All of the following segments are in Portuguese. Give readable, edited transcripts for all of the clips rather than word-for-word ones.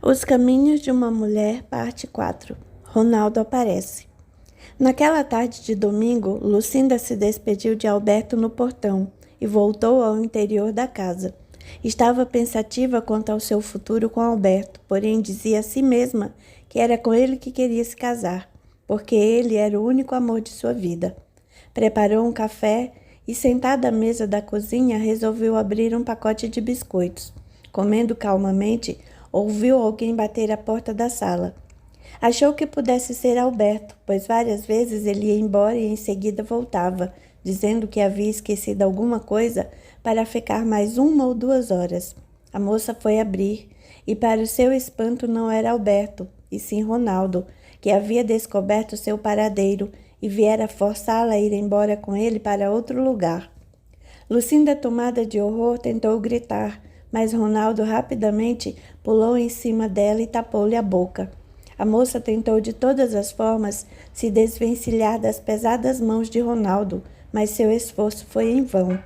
Os Caminhos de uma Mulher, parte 4. Ronaldo aparece. Naquela tarde de domingo, Lucinda se despediu de Alberto no portão e voltou ao interior da casa. Estava pensativa quanto ao seu futuro com Alberto, porém dizia a si mesma que era com ele que queria se casar, porque ele era o único amor de sua vida. Preparou um café e, sentada à mesa da cozinha, resolveu abrir um pacote de biscoitos. Comendo calmamente, ouviu alguém bater à porta da sala. Achou que pudesse ser Alberto, pois várias vezes ele ia embora e em seguida voltava, dizendo que havia esquecido alguma coisa para ficar mais 1 ou 2 horas. A moça foi abrir e, para o seu espanto, não era Alberto, e sim Ronaldo, que havia descoberto seu paradeiro e viera forçá-la a ir embora com ele para outro lugar. Lucinda, tomada de horror, tentou gritar, mas Ronaldo rapidamente pulou em cima dela e tapou-lhe a boca. A moça tentou de todas as formas se desvencilhar das pesadas mãos de Ronaldo, mas seu esforço foi em vão.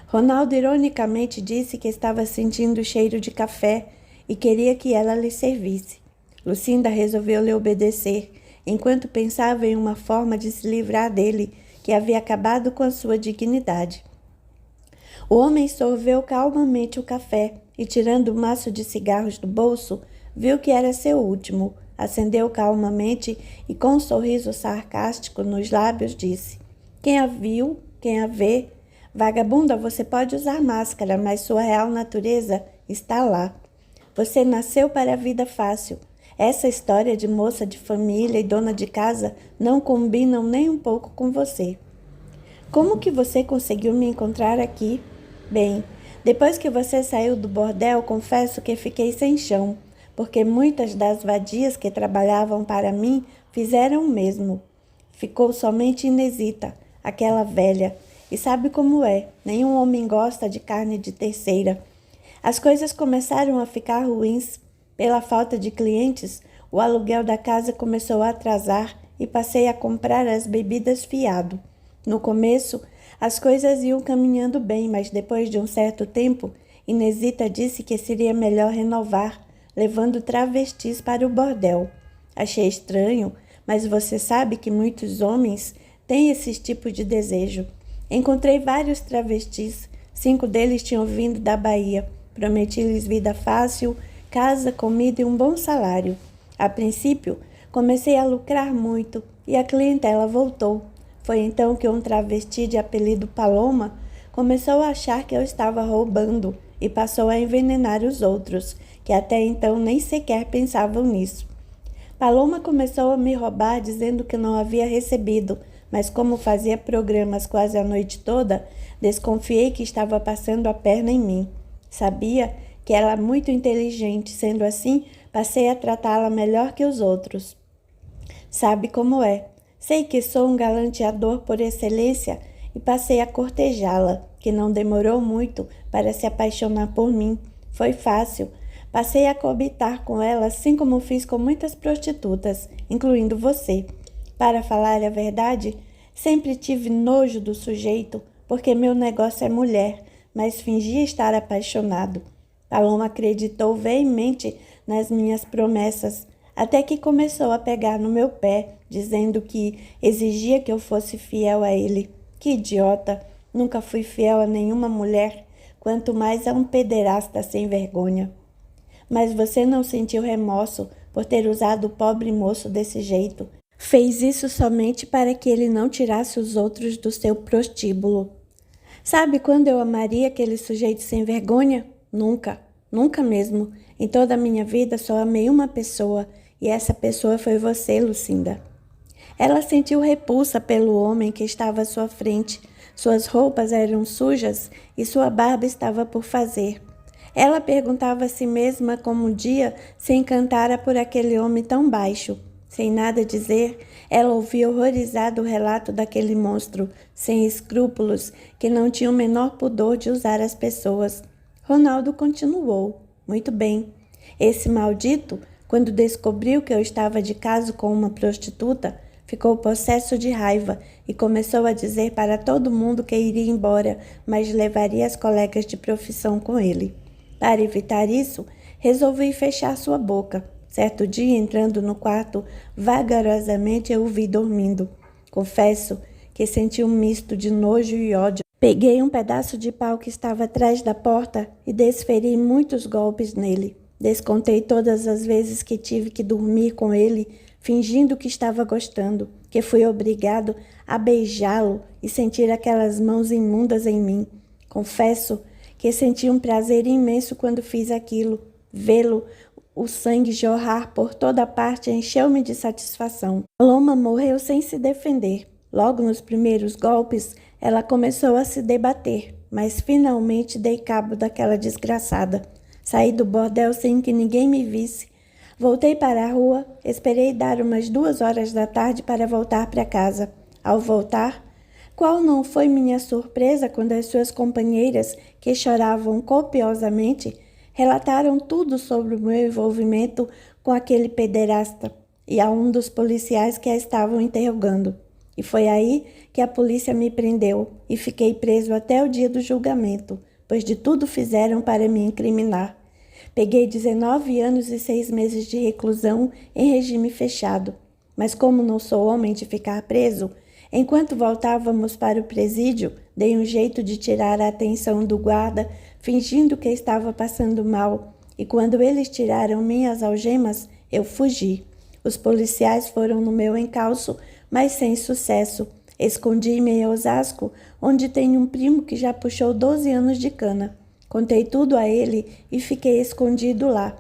Ronaldo ironicamente disse que estava sentindo o cheiro de café e queria que ela lhe servisse. Lucinda resolveu lhe obedecer, enquanto pensava em uma forma de se livrar dele, que havia acabado com a sua dignidade. O homem sorveu calmamente o café e, tirando o maço de cigarros do bolso, viu que era seu último. Acendeu calmamente e, com um sorriso sarcástico nos lábios, disse: "Quem a viu, quem a vê. Vagabunda, você pode usar máscara, mas sua real natureza está lá. Você nasceu para a vida fácil. Essa história de moça de família e dona de casa não combinam nem um pouco com você. Como que você conseguiu me encontrar aqui? Bem, depois que você saiu do bordel, confesso que fiquei sem chão, porque muitas das vadias que trabalhavam para mim fizeram o mesmo. Ficou somente Inesita, aquela velha, e sabe como é, nenhum homem gosta de carne de terceira. As coisas começaram a ficar ruins. Pela falta de clientes, o aluguel da casa começou a atrasar e passei a comprar as bebidas fiado. No começo, as coisas iam caminhando bem, mas depois de um certo tempo, Inesita disse que seria melhor renovar, levando travestis para o bordel. Achei estranho, mas você sabe que muitos homens têm esse tipo de desejo. Encontrei vários travestis, 5 deles tinham vindo da Bahia. Prometi-lhes vida fácil, casa, comida e um bom salário. A princípio, comecei a lucrar muito e a clientela voltou. Foi então que um travesti de apelido Paloma começou a achar que eu estava roubando e passou a envenenar os outros, que até então nem sequer pensavam nisso. Paloma começou a me roubar dizendo que não havia recebido, mas como fazia programas quase a noite toda, desconfiei que estava passando a perna em mim. Sabia que ela era muito inteligente, sendo assim, passei a tratá-la melhor que os outros. Sabe como é? Sei que sou um galanteador por excelência e passei a cortejá-la, que não demorou muito para se apaixonar por mim. Foi fácil. Passei a coabitar com ela, assim como fiz com muitas prostitutas, incluindo você. Para falar a verdade, sempre tive nojo do sujeito, porque meu negócio é mulher, mas fingia estar apaixonado. Paloma acreditou veemente nas minhas promessas, até que começou a pegar no meu pé, dizendo que exigia que eu fosse fiel a ele. Que idiota! Nunca fui fiel a nenhuma mulher, quanto mais a um pederasta sem vergonha. Mas você não sentiu remorso por ter usado o pobre moço desse jeito. Fez isso somente para que ele não tirasse os outros do seu prostíbulo. Sabe quando eu amaria aquele sujeito sem vergonha? Nunca, nunca mesmo. Em toda a minha vida só amei uma pessoa, e essa pessoa foi você, Lucinda. Ela sentiu repulsa pelo homem que estava à sua frente. Suas roupas eram sujas e sua barba estava por fazer. Ela perguntava a si mesma como um dia se encantara por aquele homem tão baixo. Sem nada dizer, ela ouvia horrorizado o relato daquele monstro, sem escrúpulos, que não tinha o menor pudor de usar as pessoas. Ronaldo continuou. Muito bem. Esse maldito, quando descobriu que eu estava de caso com uma prostituta, ficou possesso de raiva e começou a dizer para todo mundo que iria embora, mas levaria as colegas de profissão com ele. Para evitar isso, Resolvi fechar sua boca. Certo dia, entrando no quarto, vagarosamente eu o vi dormindo. Confesso que senti um misto de nojo e ódio. Peguei um pedaço de pau que estava atrás da porta e desferi muitos golpes nele. Descontei todas as vezes que tive que dormir com ele, fingindo que estava gostando, que fui obrigado a beijá-lo e sentir aquelas mãos imundas em mim. Confesso que senti um prazer imenso quando fiz aquilo. Vê-lo, o sangue jorrar por toda parte, encheu-me de satisfação. Paloma morreu sem se defender. Logo nos primeiros golpes, ela começou a se debater, mas finalmente dei cabo daquela desgraçada. Saí do bordel sem que ninguém me visse. Voltei para a rua, esperei dar umas 2 horas da tarde para voltar para casa. Ao voltar, qual não foi minha surpresa quando as suas companheiras, que choravam copiosamente, relataram tudo sobre o meu envolvimento com aquele pederasta e a um dos policiais que a estavam interrogando. E foi aí que a polícia me prendeu e fiquei preso até o dia do julgamento, pois de tudo fizeram para me incriminar. Peguei 19 anos e 6 meses de reclusão em regime fechado, mas como não sou homem de ficar preso, enquanto voltávamos para o presídio, dei um jeito de tirar a atenção do guarda, fingindo que estava passando mal, e quando eles tiraram minhas algemas, eu fugi. Os policiais foram no meu encalço, mas sem sucesso. Escondi-me em Osasco, onde tenho um primo que já puxou 12 anos de cana. Contei tudo a ele e fiquei escondido lá.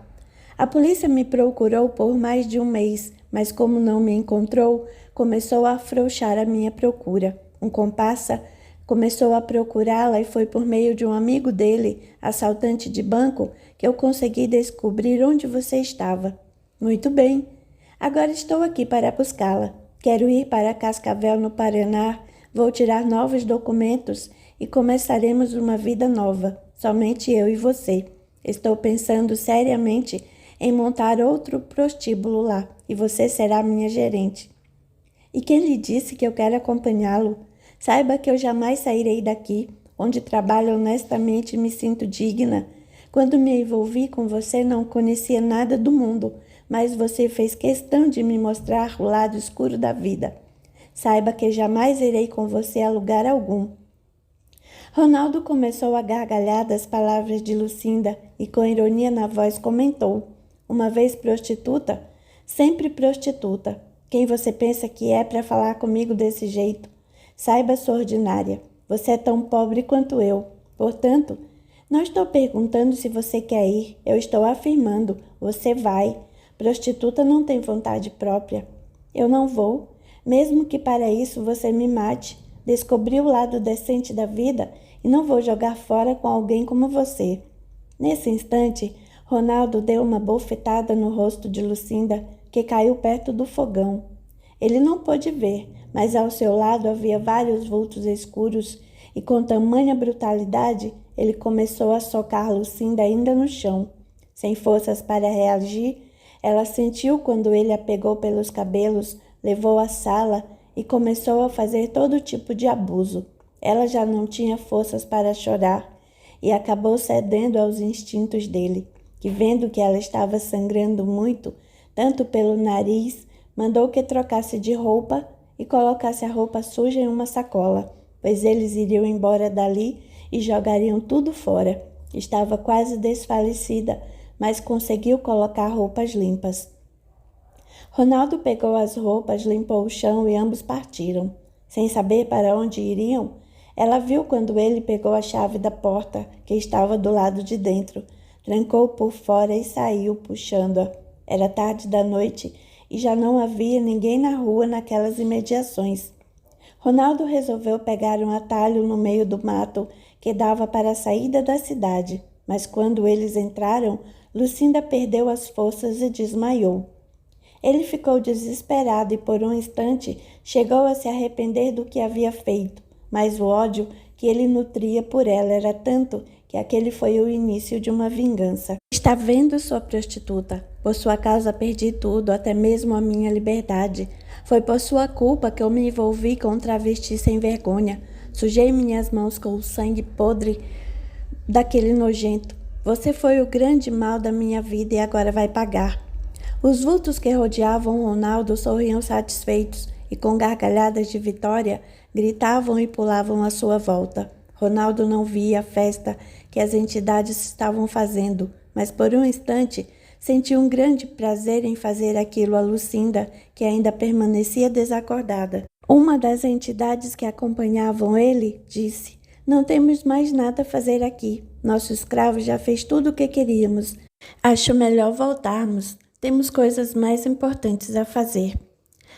A polícia me procurou por mais de um mês, mas como não me encontrou, começou a afrouxar a minha procura. Um comparsa começou a procurá-la e foi por meio de um amigo dele, assaltante de banco, que eu consegui descobrir onde você estava. Muito bem. Agora estou aqui para buscá-la. Quero ir para Cascavel, no Paraná. Vou tirar novos documentos e começaremos uma vida nova, somente eu e você. Estou pensando seriamente em montar outro prostíbulo lá e você será minha gerente. E quem lhe disse que eu quero acompanhá-lo? Saiba que eu jamais sairei daqui, onde trabalho honestamente e me sinto digna. Quando me envolvi com você, não conhecia nada do mundo, mas você fez questão de me mostrar o lado escuro da vida. Saiba que jamais irei com você a lugar algum. Ronaldo começou a gargalhar das palavras de Lucinda e com ironia na voz comentou: uma vez prostituta, sempre prostituta. Quem você pensa que é para falar comigo desse jeito? Saiba, sua ordinária, você é tão pobre quanto eu. Portanto, não estou perguntando se você quer ir, eu estou afirmando, você vai. Prostituta não tem vontade própria. Eu não vou, mesmo que para isso você me mate. Descobri o lado decente da vida e não vou jogar fora com alguém como você. Nesse instante, Ronaldo deu uma bofetada no rosto de Lucinda, que caiu perto do fogão. Ele não pôde ver, mas ao seu lado havia vários vultos escuros e com tamanha brutalidade ele começou a socar Lucinda ainda no chão. Sem forças para reagir, ela sentiu quando ele a pegou pelos cabelos, levou à sala e começou a fazer todo tipo de abuso. Ela já não tinha forças para chorar e acabou cedendo aos instintos dele, que vendo que ela estava sangrando muito, tanto pelo nariz, mandou que trocasse de roupa e colocasse a roupa suja em uma sacola, pois eles iriam embora dali e jogariam tudo fora. Estava quase desfalecida, mas conseguiu colocar roupas limpas. Ronaldo pegou as roupas, limpou o chão e ambos partiram. Sem saber para onde iriam, ela viu quando ele pegou a chave da porta, que estava do lado de dentro, trancou por fora e saiu puxando-a. Era tarde da noite e já não havia ninguém na rua naquelas imediações. Ronaldo resolveu pegar um atalho no meio do mato que dava para a saída da cidade, mas quando eles entraram, Lucinda perdeu as forças e desmaiou. Ele ficou desesperado e por um instante chegou a se arrepender do que havia feito, mas o ódio que ele nutria por ela era tanto que aquele foi o início de uma vingança. Está vendo, sua prostituta? Por sua causa perdi tudo, até mesmo a minha liberdade. Foi por sua culpa que eu me envolvi com um travesti sem vergonha. Sujei minhas mãos com o sangue podre daquele nojento. Você foi o grande mal da minha vida e agora vai pagar. Os vultos que rodeavam Ronaldo sorriam satisfeitos e, com gargalhadas de vitória, gritavam e pulavam à sua volta. Ronaldo não via a festa que as entidades estavam fazendo, mas por um instante sentiu um grande prazer em fazer aquilo a Lucinda, que ainda permanecia desacordada. Uma das entidades que acompanhavam ele disse: "Não temos mais nada a fazer aqui. Nosso escravo já fez tudo o que queríamos. Acho melhor voltarmos. Temos coisas mais importantes a fazer."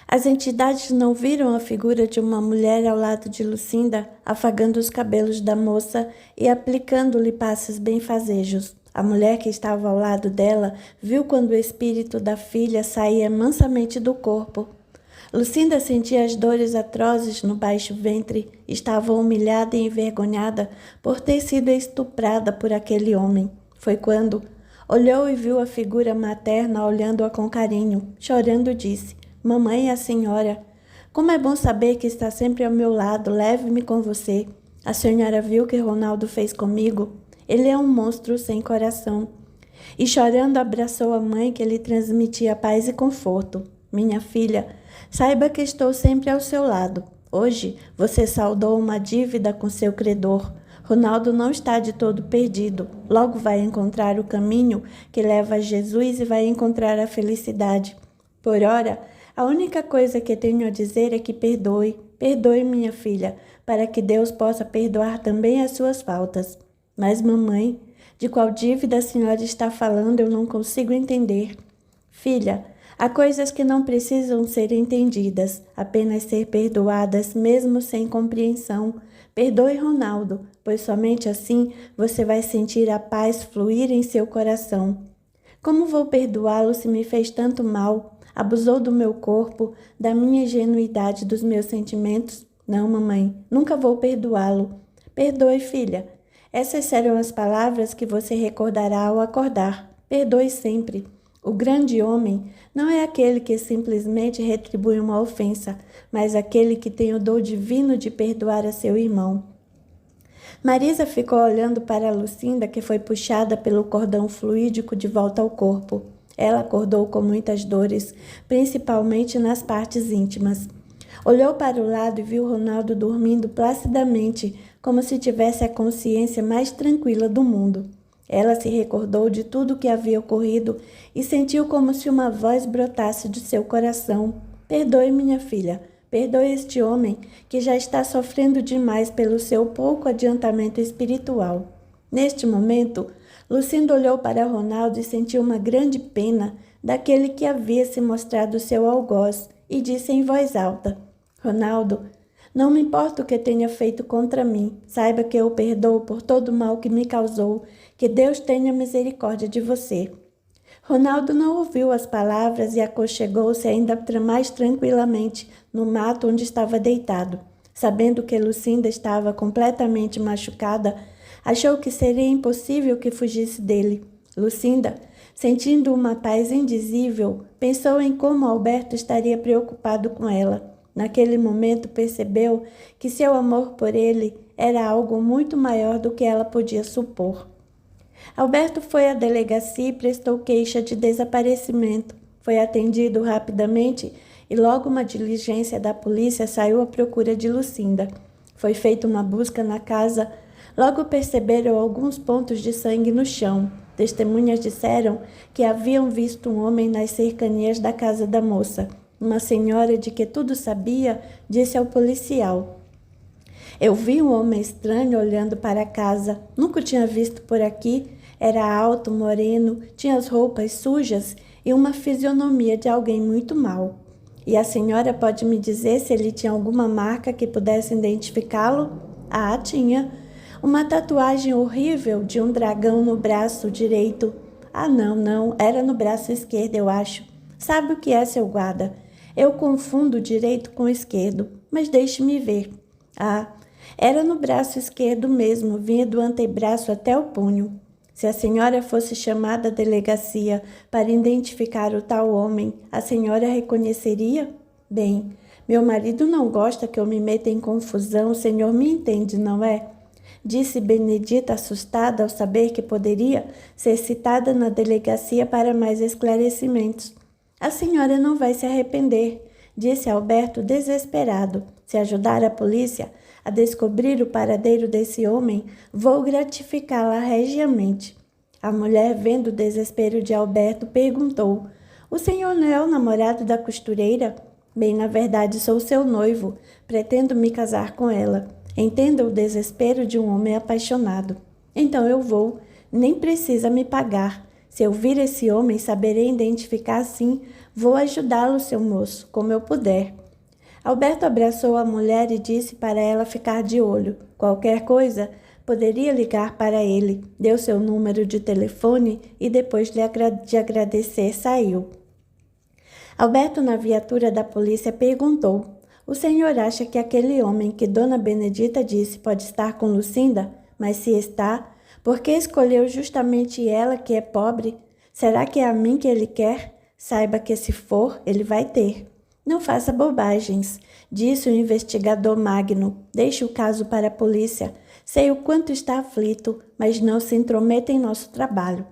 As entidades não viram a figura de uma mulher ao lado de Lucinda, afagando os cabelos da moça e aplicando-lhe passos benfazejos. A mulher que estava ao lado dela viu quando o espírito da filha saía mansamente do corpo. Lucinda sentia as dores atrozes no baixo ventre, estava humilhada e envergonhada por ter sido estuprada por aquele homem. Foi quando olhou e viu a figura materna olhando-a com carinho. Chorando, disse: "Mamãe, a senhora. Como é bom saber que está sempre ao meu lado. Leve-me com você. A senhora viu o que Ronaldo fez comigo? Ele é um monstro sem coração." E chorando abraçou a mãe, que lhe transmitia paz e conforto. "Minha filha, saiba que estou sempre ao seu lado. Hoje você saldou uma dívida com seu credor. Ronaldo não está de todo perdido. Logo vai encontrar o caminho que leva a Jesus e vai encontrar a felicidade. Por ora, a única coisa que tenho a dizer é que perdoe. Perdoe, minha filha, para que Deus possa perdoar também as suas faltas." "Mas, mamãe, de qual dívida a senhora está falando? Eu não consigo entender." "Filha, há coisas que não precisam ser entendidas, apenas ser perdoadas, mesmo sem compreensão. Perdoe Ronaldo, pois somente assim você vai sentir a paz fluir em seu coração." "Como vou perdoá-lo se me fez tanto mal? Abusou do meu corpo, da minha ingenuidade, dos meus sentimentos? Não, mamãe, nunca vou perdoá-lo." "Perdoe, filha. Essas serão as palavras que você recordará ao acordar. Perdoe sempre. O grande homem não é aquele que simplesmente retribui uma ofensa, mas aquele que tem o dom divino de perdoar a seu irmão." Marisa ficou olhando para Lucinda, que foi puxada pelo cordão fluídico de volta ao corpo. Ela acordou com muitas dores, principalmente nas partes íntimas. Olhou para o lado e viu Ronaldo dormindo placidamente, como se tivesse a consciência mais tranquila do mundo. Ela se recordou de tudo o que havia ocorrido e sentiu como se uma voz brotasse de seu coração. "Perdoe, minha filha. Perdoe este homem que já está sofrendo demais pelo seu pouco adiantamento espiritual." Neste momento, Lucinda olhou para Ronaldo e sentiu uma grande pena daquele que havia se mostrado seu algoz e disse em voz alta: "Ronaldo, não me importa o que tenha feito contra mim. Saiba que eu o perdoo por todo o mal que me causou. Que Deus tenha misericórdia de você." Ronaldo não ouviu as palavras e aconchegou-se ainda mais tranquilamente no mato onde estava deitado. Sabendo que Lucinda estava completamente machucada, achou que seria impossível que fugisse dele. Lucinda, sentindo uma paz indizível, pensou em como Alberto estaria preocupado com ela. Naquele momento percebeu que seu amor por ele era algo muito maior do que ela podia supor. Alberto foi à delegacia e prestou queixa de desaparecimento. Foi atendido rapidamente e logo uma diligência da polícia saiu à procura de Lucinda. Foi feita uma busca na casa. Logo perceberam alguns pontos de sangue no chão. Testemunhas disseram que haviam visto um homem nas cercanias da casa da moça. Uma senhora de que tudo sabia disse ao policial: "Eu vi um homem estranho olhando para a casa. Nunca o tinha visto por aqui. Era alto, moreno, tinha as roupas sujas e uma fisionomia de alguém muito mau." "E a senhora pode me dizer se ele tinha alguma marca que pudesse identificá-lo?" "Ah, tinha. Uma tatuagem horrível de um dragão no braço direito." "Ah, não. Era no braço esquerdo, eu acho." "Sabe o que é, seu guarda? Eu confundo o direito com o esquerdo, mas deixe-me ver." "Ah, era no braço esquerdo mesmo, vinha do antebraço até o punho." "Se a senhora fosse chamada à delegacia para identificar o tal homem, a senhora reconheceria?" "Bem, meu marido não gosta que eu me meta em confusão, o senhor me entende, não é?" disse Benedita, assustada ao saber que poderia ser citada na delegacia para mais esclarecimentos. A senhora não vai se arrepender, disse Alberto, desesperado. Se ajudar a polícia a descobrir o paradeiro desse homem, vou gratificá-la regiamente. A mulher, vendo o desespero de Alberto, perguntou: o senhor não é o namorado da costureira? Bem, na verdade, sou seu noivo. Pretendo me casar com ela. Entenda o desespero de um homem apaixonado. Então eu vou. Nem precisa me pagar. Se eu vir esse homem, saberei identificar sim. Vou ajudá-lo, seu moço, como eu puder. Alberto abraçou a mulher e disse para ela ficar de olho. Qualquer coisa, poderia ligar para ele. Deu seu número de telefone e depois de agradecer, saiu. Alberto, na viatura da polícia, perguntou: o senhor acha que aquele homem que Dona Benedita disse pode estar com Lucinda? Mas se está, por que escolheu justamente ela, que é pobre? Será que é a mim que ele quer? Saiba que se for, ele vai ter. Não faça bobagens, disse o investigador Magno. Deixe o caso para a polícia. Sei o quanto está aflito, mas não se intrometa em nosso trabalho.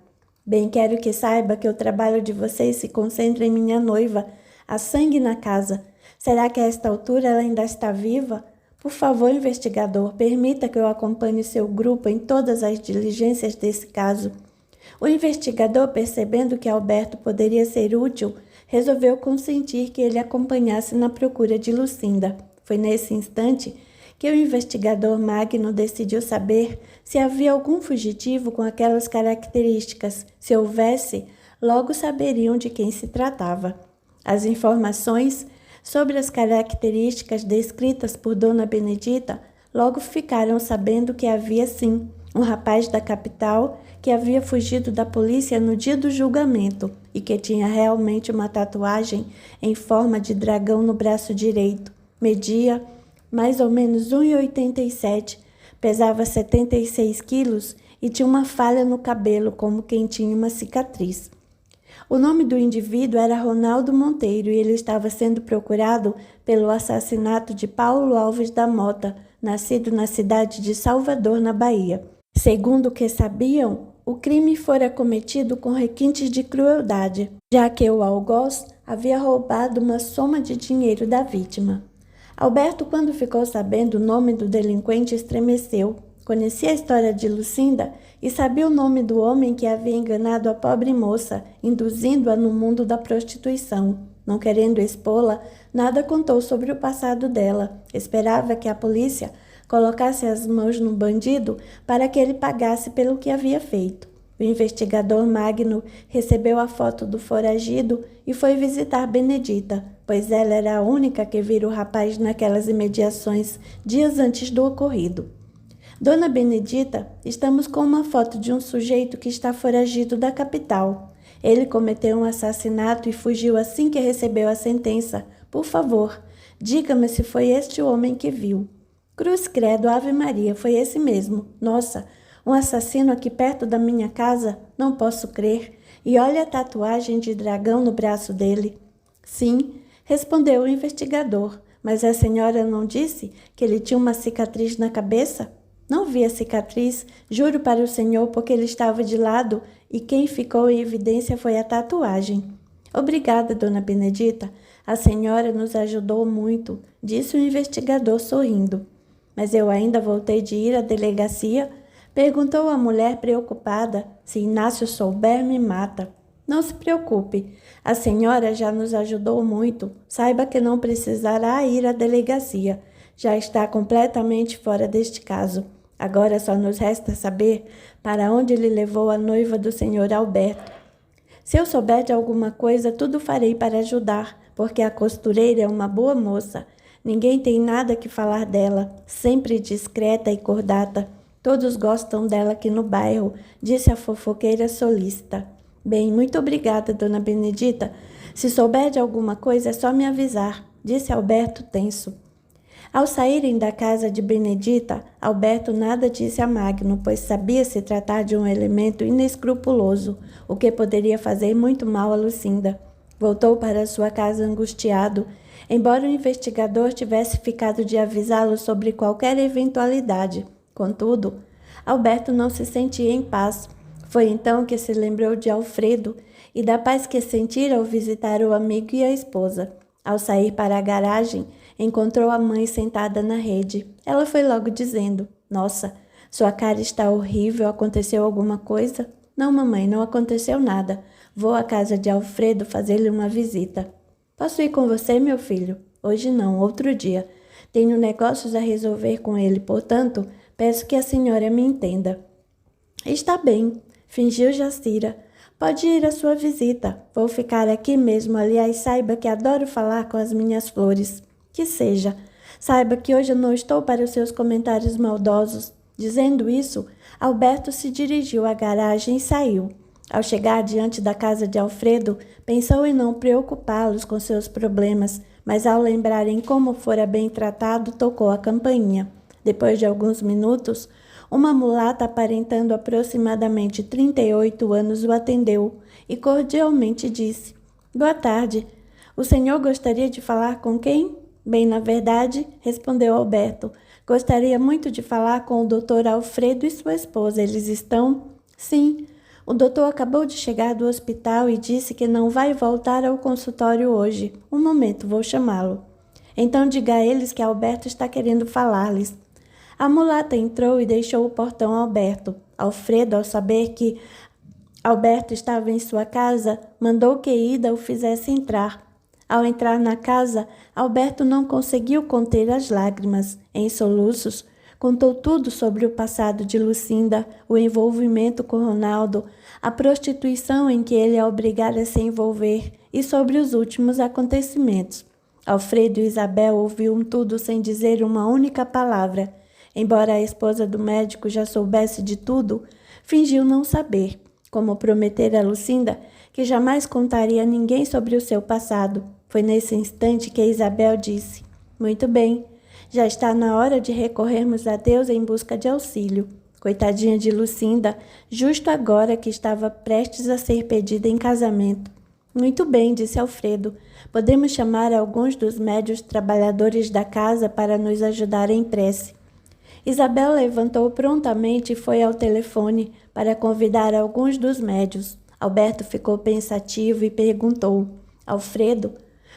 Bem, quero que saiba que o trabalho de vocês se concentra em minha noiva. Há sangue na casa. Será que a esta altura ela ainda está viva? Por favor, investigador, permita que eu acompanhe seu grupo em todas as diligências desse caso. O investigador, percebendo que Alberto poderia ser útil, resolveu consentir que ele acompanhasse na procura de Lucinda. Foi nesse instante que o investigador Magno decidiu saber se havia algum fugitivo com aquelas características. Se houvesse, logo saberiam de quem se tratava. As informações sobre as características descritas por Dona Benedita logo ficaram sabendo que havia sim um rapaz da capital que havia fugido da polícia no dia do julgamento e que tinha realmente uma tatuagem em forma de dragão no braço direito. Media mais ou menos 1,87, pesava 76 quilos e tinha uma falha no cabelo, como quem tinha uma cicatriz. O nome do indivíduo era Ronaldo Monteiro e ele estava sendo procurado pelo assassinato de Paulo Alves da Mota, nascido na cidade de Salvador, na Bahia. Segundo o que sabiam, o crime fora cometido com requintes de crueldade, já que o algoz havia roubado uma soma de dinheiro da vítima. Alberto, quando ficou sabendo o nome do delinquente, estremeceu. Conhecia a história de Lucinda e sabia o nome do homem que havia enganado a pobre moça, induzindo-a no mundo da prostituição. Não querendo expô-la, nada contou sobre o passado dela. Esperava que a polícia colocasse as mãos no bandido para que ele pagasse pelo que havia feito. O investigador Magno recebeu a foto do foragido e foi visitar Benedita, pois ela era a única que vira o rapaz naquelas imediações dias antes do ocorrido. Dona Benedita, estamos com uma foto de um sujeito que está foragido da capital. Ele cometeu um assassinato e fugiu assim que recebeu a sentença. Por favor, diga-me se foi este o homem que viu. Cruz credo, Ave Maria, foi esse mesmo. Nossa, um assassino aqui perto da minha casa? Não posso crer. E olha a tatuagem de dragão no braço dele. Sim, respondeu o investigador. Mas a senhora não disse que ele tinha uma cicatriz na cabeça? Não vi a cicatriz, juro para o senhor, porque ele estava de lado e quem ficou em evidência foi a tatuagem. Obrigada, Dona Benedita. A senhora nos ajudou muito, disse o investigador sorrindo. Mas eu ainda voltei de ir à delegacia? Perguntou a mulher preocupada. Se Inácio souber, me mata. Não se preocupe, a senhora já nos ajudou muito. Saiba que não precisará ir à delegacia. Já está completamente fora deste caso. Agora só nos resta saber para onde ele levou a noiva do senhor Alberto. Se eu souber de alguma coisa, tudo farei para ajudar, porque a costureira é uma boa moça. Ninguém tem nada que falar dela, sempre discreta e cordata. Todos gostam dela aqui no bairro, disse a fofoqueira solícita. Bem, muito obrigada, Dona Benedita. Se souber de alguma coisa, é só me avisar, disse Alberto tenso. Ao saírem da casa de Benedita, Alberto nada disse a Magno, pois sabia se tratar de um elemento inescrupuloso, o que poderia fazer muito mal a Lucinda. Voltou para sua casa angustiado, embora o investigador tivesse ficado de avisá-lo sobre qualquer eventualidade. Contudo, Alberto não se sentia em paz. Foi então que se lembrou de Alfredo e da paz que sentira ao visitar o amigo e a esposa. Ao sair para a garagem, encontrou a mãe sentada na rede. Ela foi logo dizendo: "Nossa, sua cara está horrível, aconteceu alguma coisa?" "Não, mamãe, não aconteceu nada. Vou à casa de Alfredo fazer-lhe uma visita." "Posso ir com você, meu filho?" "Hoje não, outro dia. Tenho negócios a resolver com ele, portanto, peço que a senhora me entenda." "Está bem," fingiu Jacira. "Pode ir à sua visita. Vou ficar aqui mesmo. Aliás, saiba que adoro falar com as minhas flores." "Que seja. Saiba que hoje eu não estou para os seus comentários maldosos." Dizendo isso, Alberto se dirigiu à garagem e saiu. Ao chegar diante da casa de Alfredo, pensou em não preocupá-los com seus problemas, mas ao lembrar em como fora bem tratado, tocou a campainha. Depois de alguns minutos, uma mulata aparentando aproximadamente 38 anos o atendeu e cordialmente disse: "Boa tarde. O senhor gostaria de falar com quem?" "Bem, na verdade," respondeu Alberto, "gostaria muito de falar com o Dr. Alfredo e sua esposa. Eles estão?" "Sim. O doutor acabou de chegar do hospital e disse que não vai voltar ao consultório hoje. Um momento, vou chamá-lo." "Então diga a eles que Alberto está querendo falar-lhes." A mulata entrou e deixou o portão aberto. Alfredo, ao saber que Alberto estava em sua casa, mandou que Ida o fizesse entrar. Ao entrar na casa, Alberto não conseguiu conter as lágrimas. Em soluços, contou tudo sobre o passado de Lucinda, o envolvimento com Ronaldo, a prostituição em que ele a obrigara a se envolver e sobre os últimos acontecimentos. Alfredo e Isabel ouviam tudo sem dizer uma única palavra. Embora a esposa do médico já soubesse de tudo, fingiu não saber, como prometera a Lucinda que jamais contaria a ninguém sobre o seu passado. Foi nesse instante que Isabel disse: "Muito bem, já está na hora de recorrermos a Deus em busca de auxílio." Coitadinha de Lucinda, justo agora que estava prestes a ser pedida em casamento. "Muito bem," disse Alfredo. "Podemos chamar alguns dos médios trabalhadores da casa para nos ajudar em prece." Isabel levantou prontamente e foi ao telefone para convidar alguns dos médios. Alberto ficou pensativo e perguntou: "Alfredo,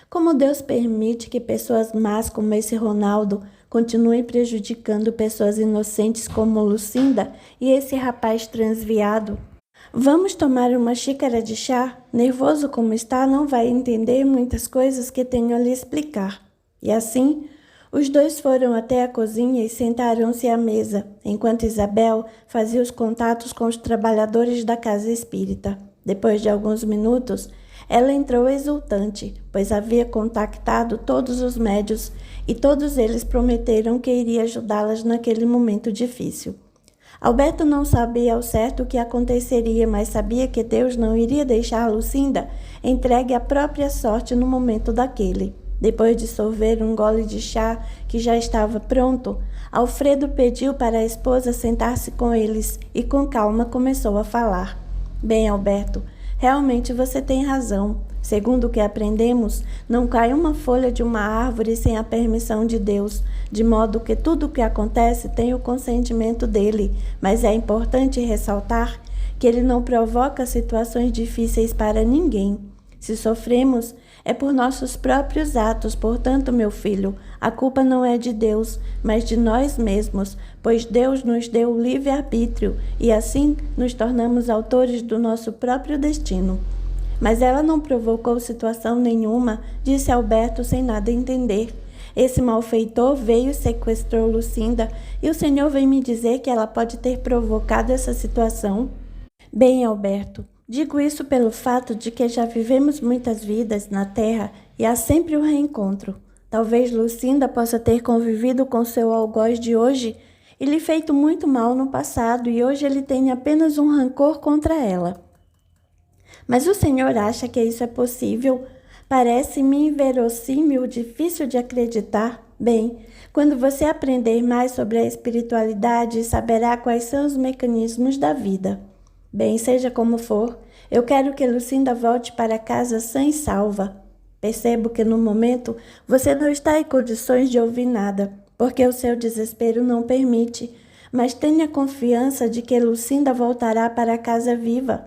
como Deus permite que pessoas más como esse Ronaldo continuem prejudicando pessoas inocentes como Lucinda e esse rapaz transviado?" "Vamos tomar uma xícara de chá? Nervoso como está, não vai entender muitas coisas que tenho a lhe explicar." E assim, os dois foram até a cozinha e sentaram-se à mesa, enquanto Isabel fazia os contatos com os trabalhadores da casa espírita. Depois de alguns minutos, ela entrou exultante, pois havia contactado todos os médios e todos eles prometeram que iria ajudá-las naquele momento difícil. Alberto não sabia ao certo o que aconteceria, mas sabia que Deus não iria deixar Lucinda entregue à própria sorte no momento daquele. Depois de sorver um gole de chá que já estava pronto, Alfredo pediu para a esposa sentar-se com eles e com calma começou a falar. "Bem, Alberto, realmente você tem razão. Segundo o que aprendemos, não cai uma folha de uma árvore sem a permissão de Deus, de modo que tudo o que acontece tem o consentimento dele, mas é importante ressaltar que ele não provoca situações difíceis para ninguém. Se sofremos, é por nossos próprios atos, portanto, meu filho, a culpa não é de Deus, mas de nós mesmos, pois Deus nos deu o livre-arbítrio e assim nos tornamos autores do nosso próprio destino." "Mas ela não provocou situação nenhuma," disse Alberto sem nada entender. "Esse malfeitor veio e sequestrou Lucinda e o senhor vem me dizer que ela pode ter provocado essa situação?" "Bem, Alberto, digo isso pelo fato de que já vivemos muitas vidas na Terra e há sempre um reencontro. Talvez Lucinda possa ter convivido com seu algoz de hoje e lhe feito muito mal no passado e hoje ele tem apenas um rancor contra ela. Mas o senhor acha que isso é possível? Parece-me inverossímil, difícil de acreditar. Bem, quando você aprender mais sobre a espiritualidade, saberá quais são os mecanismos da vida. Bem, seja como for, eu quero que Lucinda volte para casa sã e salva. Percebo que no momento você não está em condições de ouvir nada, porque o seu desespero não permite, mas tenha confiança de que Lucinda voltará para casa viva.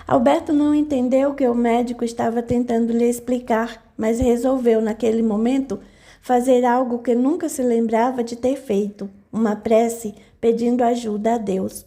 Alberto não entendeu o que o médico estava tentando lhe explicar, mas resolveu, naquele momento, fazer algo que nunca se lembrava de ter feito, uma prece pedindo ajuda a Deus.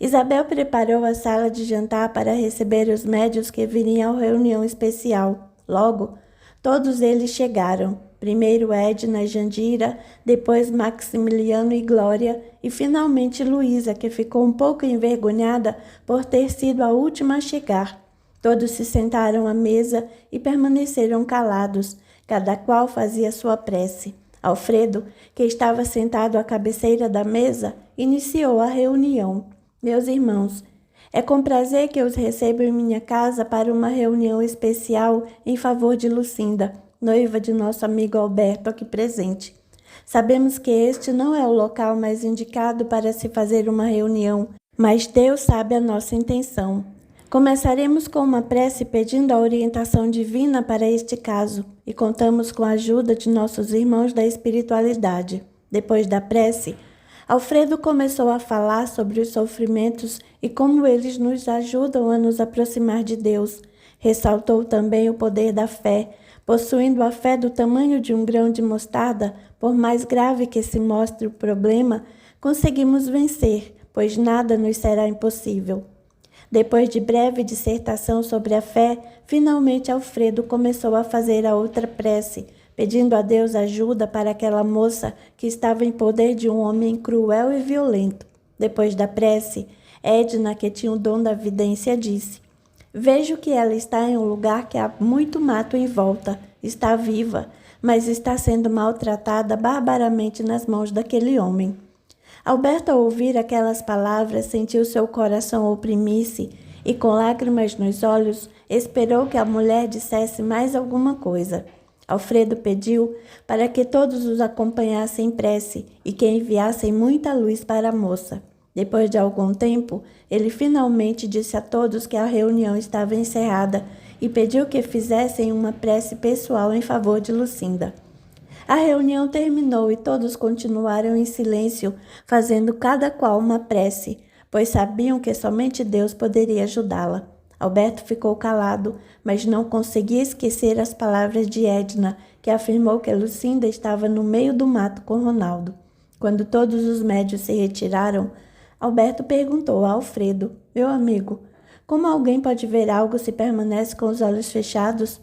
Isabel preparou a sala de jantar para receber os médios que viriam à reunião especial. Logo, todos eles chegaram. Primeiro Edna e Jandira, depois Maximiliano e Glória, e finalmente Luísa, que ficou um pouco envergonhada por ter sido a última a chegar. Todos se sentaram à mesa e permaneceram calados, cada qual fazia sua prece. Alfredo, que estava sentado à cabeceira da mesa, iniciou a reunião. Meus irmãos, é com prazer que os recebo em minha casa para uma reunião especial em favor de Lucinda, noiva de nosso amigo Alberto aqui presente. Sabemos que este não é o local mais indicado para se fazer uma reunião, mas Deus sabe a nossa intenção. Começaremos com uma prece pedindo a orientação divina para este caso e contamos com a ajuda de nossos irmãos da espiritualidade. Depois da prece, Alfredo começou a falar sobre os sofrimentos e como eles nos ajudam a nos aproximar de Deus. Ressaltou também o poder da fé. Possuindo a fé do tamanho de um grão de mostarda, por mais grave que se mostre o problema, conseguimos vencer, pois nada nos será impossível. Depois de breve dissertação sobre a fé, finalmente Alfredo começou a fazer a outra prece, pedindo a Deus ajuda para aquela moça que estava em poder de um homem cruel e violento. Depois da prece, Edna, que tinha o dom da vidência, disse: "Vejo que ela está em um lugar que há muito mato em volta. Está viva, mas está sendo maltratada barbaramente nas mãos daquele homem." Alberto, ao ouvir aquelas palavras, sentiu seu coração oprimir-se e, com lágrimas nos olhos, esperou que a mulher dissesse mais alguma coisa. Alfredo pediu para que todos os acompanhassem em prece e que enviassem muita luz para a moça. Depois de algum tempo, ele finalmente disse a todos que a reunião estava encerrada e pediu que fizessem uma prece pessoal em favor de Lucinda. A reunião terminou e todos continuaram em silêncio, fazendo cada qual uma prece, pois sabiam que somente Deus poderia ajudá-la. Alberto ficou calado, mas não conseguia esquecer as palavras de Edna, que afirmou que Lucinda estava no meio do mato com Ronaldo. Quando todos os médios se retiraram, Alberto perguntou a Alfredo: "Meu amigo, como alguém pode ver algo se permanece com os olhos fechados?"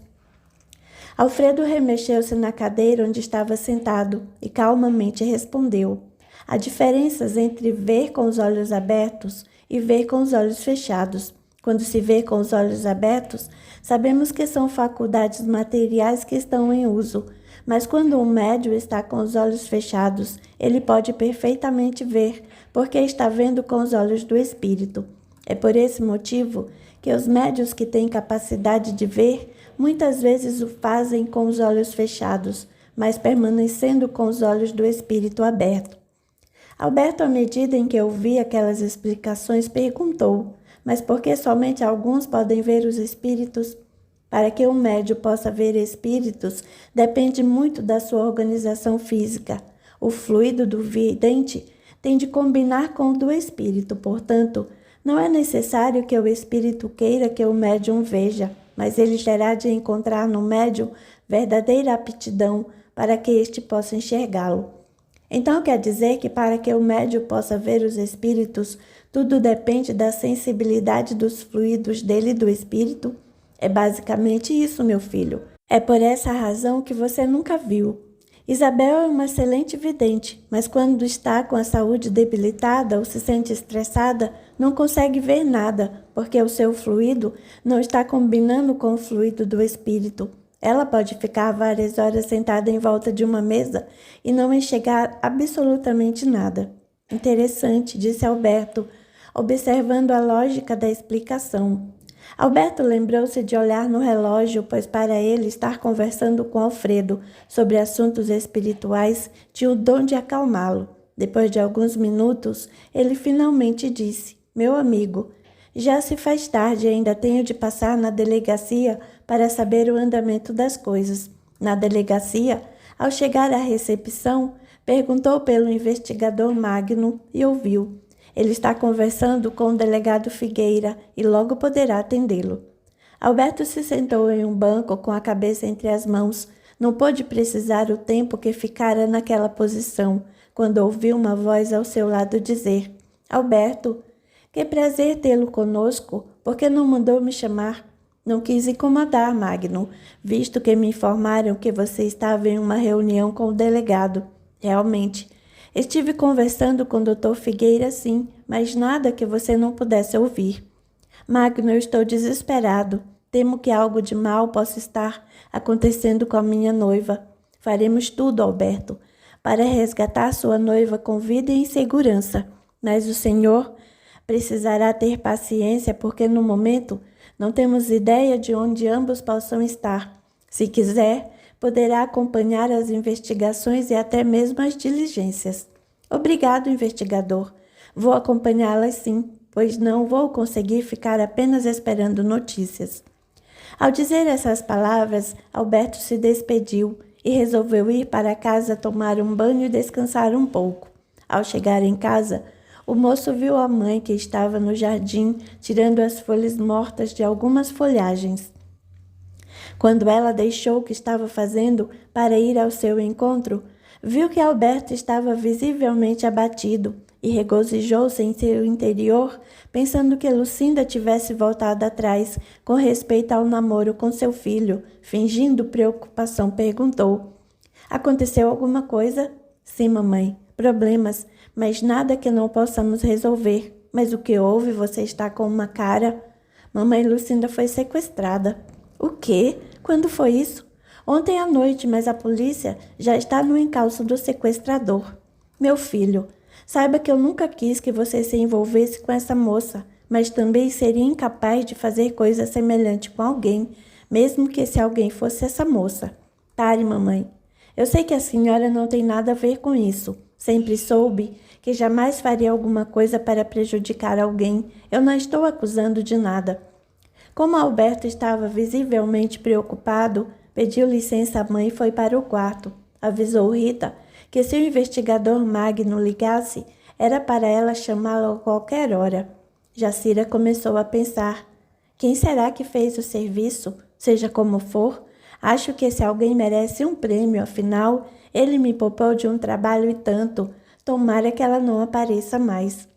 Alfredo remexeu-se na cadeira onde estava sentado e calmamente respondeu: "Há diferenças entre ver com os olhos abertos e ver com os olhos fechados. Quando se vê com os olhos abertos, sabemos que são faculdades materiais que estão em uso, mas quando um médium está com os olhos fechados, ele pode perfeitamente ver, porque está vendo com os olhos do espírito. É por esse motivo que os médiuns que têm capacidade de ver, muitas vezes o fazem com os olhos fechados, mas permanecendo com os olhos do espírito aberto." Alberto, à medida em que ouvia aquelas explicações, perguntou: "Mas por que somente alguns podem ver os espíritos?" Para que um médium possa ver espíritos, depende muito da sua organização física. O fluido do vidente tem de combinar com o do espírito, portanto, não é necessário que o espírito queira que o médium veja, mas ele terá de encontrar no médium verdadeira aptidão para que este possa enxergá-lo. Então quer dizer que para que o médium possa ver os espíritos, tudo depende da sensibilidade dos fluidos dele e do espírito? É basicamente isso, meu filho. É por essa razão que você nunca viu. Isabel é uma excelente vidente, mas quando está com a saúde debilitada ou se sente estressada, não consegue ver nada, porque o seu fluido não está combinando com o fluido do espírito. Ela pode ficar várias horas sentada em volta de uma mesa e não enxergar absolutamente nada. Interessante, disse Alberto, observando a lógica da explicação. Alberto lembrou-se de olhar no relógio, pois para ele estar conversando com Alfredo sobre assuntos espirituais tinha o dom de acalmá-lo. Depois de alguns minutos, ele finalmente disse: "Meu amigo, já se faz tarde e ainda tenho de passar na delegacia para saber o andamento das coisas." Na delegacia, ao chegar à recepção, Perguntou pelo investigador Magno e ouviu. Ele está conversando com o delegado Figueira e logo poderá atendê-lo. Alberto se sentou em um banco com a cabeça entre as mãos. Não pôde precisar o tempo que ficara naquela posição, quando ouviu uma voz ao seu lado dizer: Alberto, que prazer tê-lo conosco. Por que não mandou me chamar? Não quis incomodar, Magno, visto que me informaram que você estava em uma reunião com o delegado. Realmente, estive conversando com o Dr. Figueira, sim, mas nada que você não pudesse ouvir. Magno, eu estou desesperado. Temo que algo de mal possa estar acontecendo com a minha noiva. Faremos tudo, Alberto, para resgatar sua noiva com vida e em segurança. Mas o senhor precisará ter paciência, porque no momento não temos ideia de onde ambos possam estar. Se quiser, poderá acompanhar as investigações e até mesmo as diligências. Obrigado, investigador. Vou acompanhá-las sim, pois não vou conseguir ficar apenas esperando notícias. Ao dizer essas palavras, Alberto se despediu e resolveu ir para casa tomar um banho e descansar um pouco. Ao chegar em casa, o moço viu a mãe que estava no jardim tirando as folhas mortas de algumas folhagens. Quando ela deixou o que estava fazendo para ir ao seu encontro, viu que Alberto estava visivelmente abatido e regozijou-se em seu interior, pensando que Lucinda tivesse voltado atrás com respeito ao namoro com seu filho. Fingindo preocupação, perguntou: Aconteceu alguma coisa? Sim, mamãe. Problemas, mas nada que não possamos resolver. Mas o que houve? Você está com uma cara... Mamãe, Lucinda foi sequestrada. O quê? Quando foi isso? Ontem à noite, mas a polícia já está no encalço do sequestrador. Meu filho, saiba que eu nunca quis que você se envolvesse com essa moça, mas também seria incapaz de fazer coisa semelhante com alguém, mesmo que esse alguém fosse essa moça. Pare, mamãe. Eu sei que a senhora não tem nada a ver com isso. Sempre soube que jamais faria alguma coisa para prejudicar alguém. Eu não estou acusando de nada. Como Alberto estava visivelmente preocupado, pediu licença à mãe e foi para o quarto. Avisou Rita que se o investigador Magno ligasse, era para ela chamá-lo a qualquer hora. Jacira começou a pensar: quem será que fez o serviço? Seja como for, acho que esse alguém merece um prêmio, afinal, ele me poupou de um trabalho e tanto. Tomara que ela não apareça mais.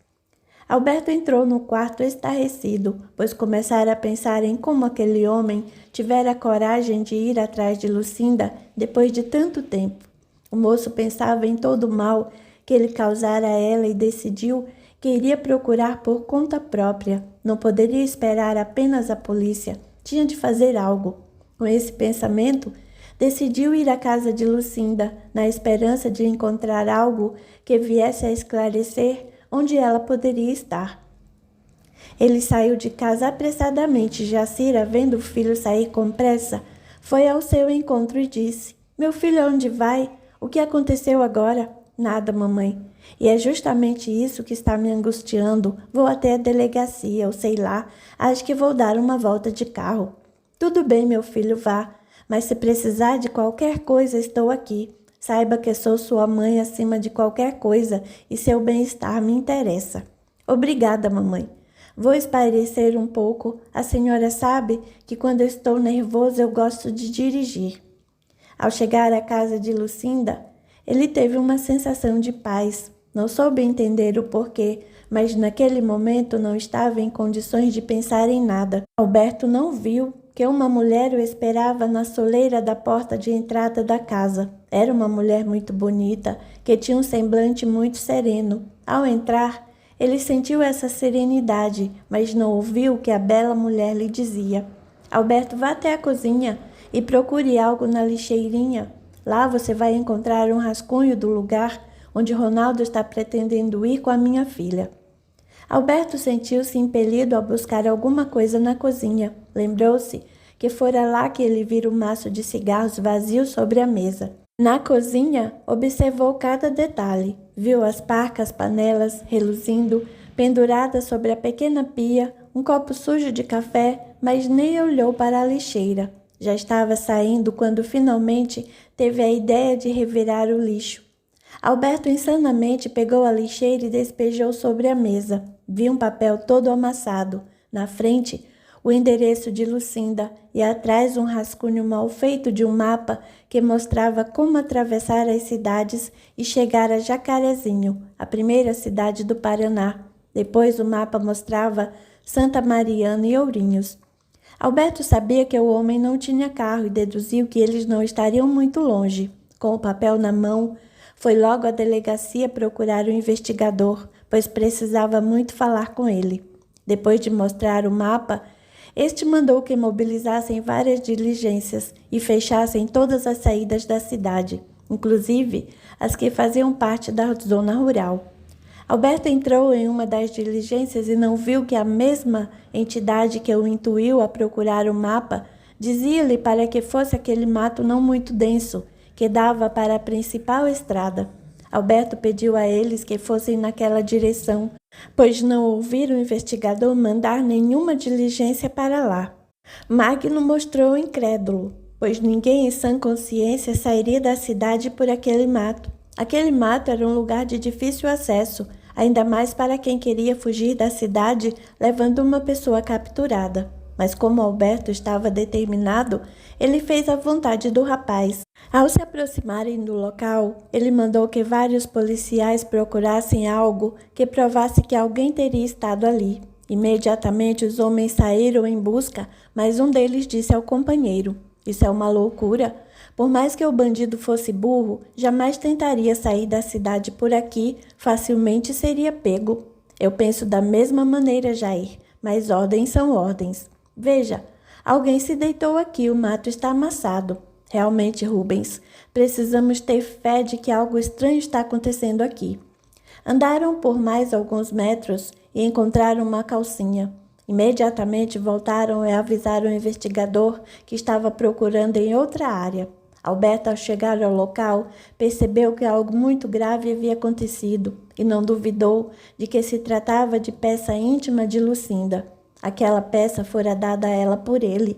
Alberto entrou no quarto estarrecido, pois começara a pensar em como aquele homem tivera coragem de ir atrás de Lucinda depois de tanto tempo. O moço pensava em todo o mal que ele causara a ela e decidiu que iria procurar por conta própria. Não poderia esperar apenas a polícia, tinha de fazer algo. Com esse pensamento, decidiu ir à casa de Lucinda, na esperança de encontrar algo que viesse a esclarecer onde ela poderia estar. Ele saiu de casa apressadamente. Jacira, vendo o filho sair com pressa, foi ao seu encontro e disse: Meu filho, aonde vai? O que aconteceu agora? Nada, mamãe. E é justamente isso que está me angustiando. Vou até a delegacia, ou sei lá, acho que vou dar uma volta de carro. Tudo bem, meu filho, vá. Mas se precisar de qualquer coisa, estou aqui. Saiba que sou sua mãe acima de qualquer coisa e seu bem-estar me interessa. Obrigada, mamãe. Vou espairecer um pouco. A senhora sabe que quando estou nervoso eu gosto de dirigir. Ao chegar à casa de Lucinda, ele teve uma sensação de paz. Não soube entender o porquê, mas naquele momento não estava em condições de pensar em nada. Alberto não viu que uma mulher o esperava na soleira da porta de entrada da casa. Era uma mulher muito bonita, que tinha um semblante muito sereno. Ao entrar, ele sentiu essa serenidade, mas não ouviu o que a bela mulher lhe dizia. Alberto, vá até a cozinha e procure algo na lixeirinha. Lá você vai encontrar um rascunho do lugar onde Ronaldo está pretendendo ir com a minha filha. Alberto sentiu-se impelido a buscar alguma coisa na cozinha. Lembrou-se que fora lá que ele vira o maço de cigarros vazio sobre a mesa. Na cozinha, observou cada detalhe. Viu as parcas panelas reluzindo, penduradas sobre a pequena pia, um copo sujo de café, mas nem olhou para a lixeira. Já estava saindo quando finalmente teve a ideia de revirar o lixo. Alberto insanamente pegou a lixeira e despejou sobre a mesa. Vi um papel todo amassado. Na frente, o endereço de Lucinda e atrás um rascunho mal feito de um mapa que mostrava como atravessar as cidades e chegar a Jacarezinho, a primeira cidade do Paraná. Depois o mapa mostrava Santa Mariana e Ourinhos. Alberto sabia que o homem não tinha carro e deduziu que eles não estariam muito longe. Com o papel na mão, foi logo à delegacia procurar o investigador, pois precisava muito falar com ele. Depois de mostrar o mapa, este mandou que mobilizassem várias diligências e fechassem todas as saídas da cidade, inclusive as que faziam parte da zona rural. Alberto entrou em uma das diligências e não viu que a mesma entidade que o intuiu a procurar o mapa dizia-lhe para que fosse aquele mato não muito denso, que dava para a principal estrada. Alberto pediu a eles que fossem naquela direção, pois não ouviram o investigador mandar nenhuma diligência para lá. Magno mostrou incrédulo, pois ninguém em sã consciência sairia da cidade por aquele mato. Aquele mato era um lugar de difícil acesso, ainda mais para quem queria fugir da cidade levando uma pessoa capturada. Mas como Alberto estava determinado, ele fez a vontade do rapaz. Ao se aproximarem do local, ele mandou que vários policiais procurassem algo que provasse que alguém teria estado ali. Imediatamente os homens saíram em busca, mas um deles disse ao companheiro: "Isso é uma loucura. Por mais que o bandido fosse burro, jamais tentaria sair da cidade por aqui, facilmente seria pego. Eu penso da mesma maneira, Jair, mas ordens são ordens. Veja, alguém se deitou aqui, o mato está amassado. Realmente, Rubens, precisamos ter fé de que algo estranho está acontecendo aqui." Andaram por mais alguns metros e encontraram uma calcinha. Imediatamente voltaram e avisaram o investigador que estava procurando em outra área. Alberto, ao chegar ao local, percebeu que algo muito grave havia acontecido e não duvidou de que se tratava de peça íntima de Lucinda. Aquela peça fora dada a ela por ele.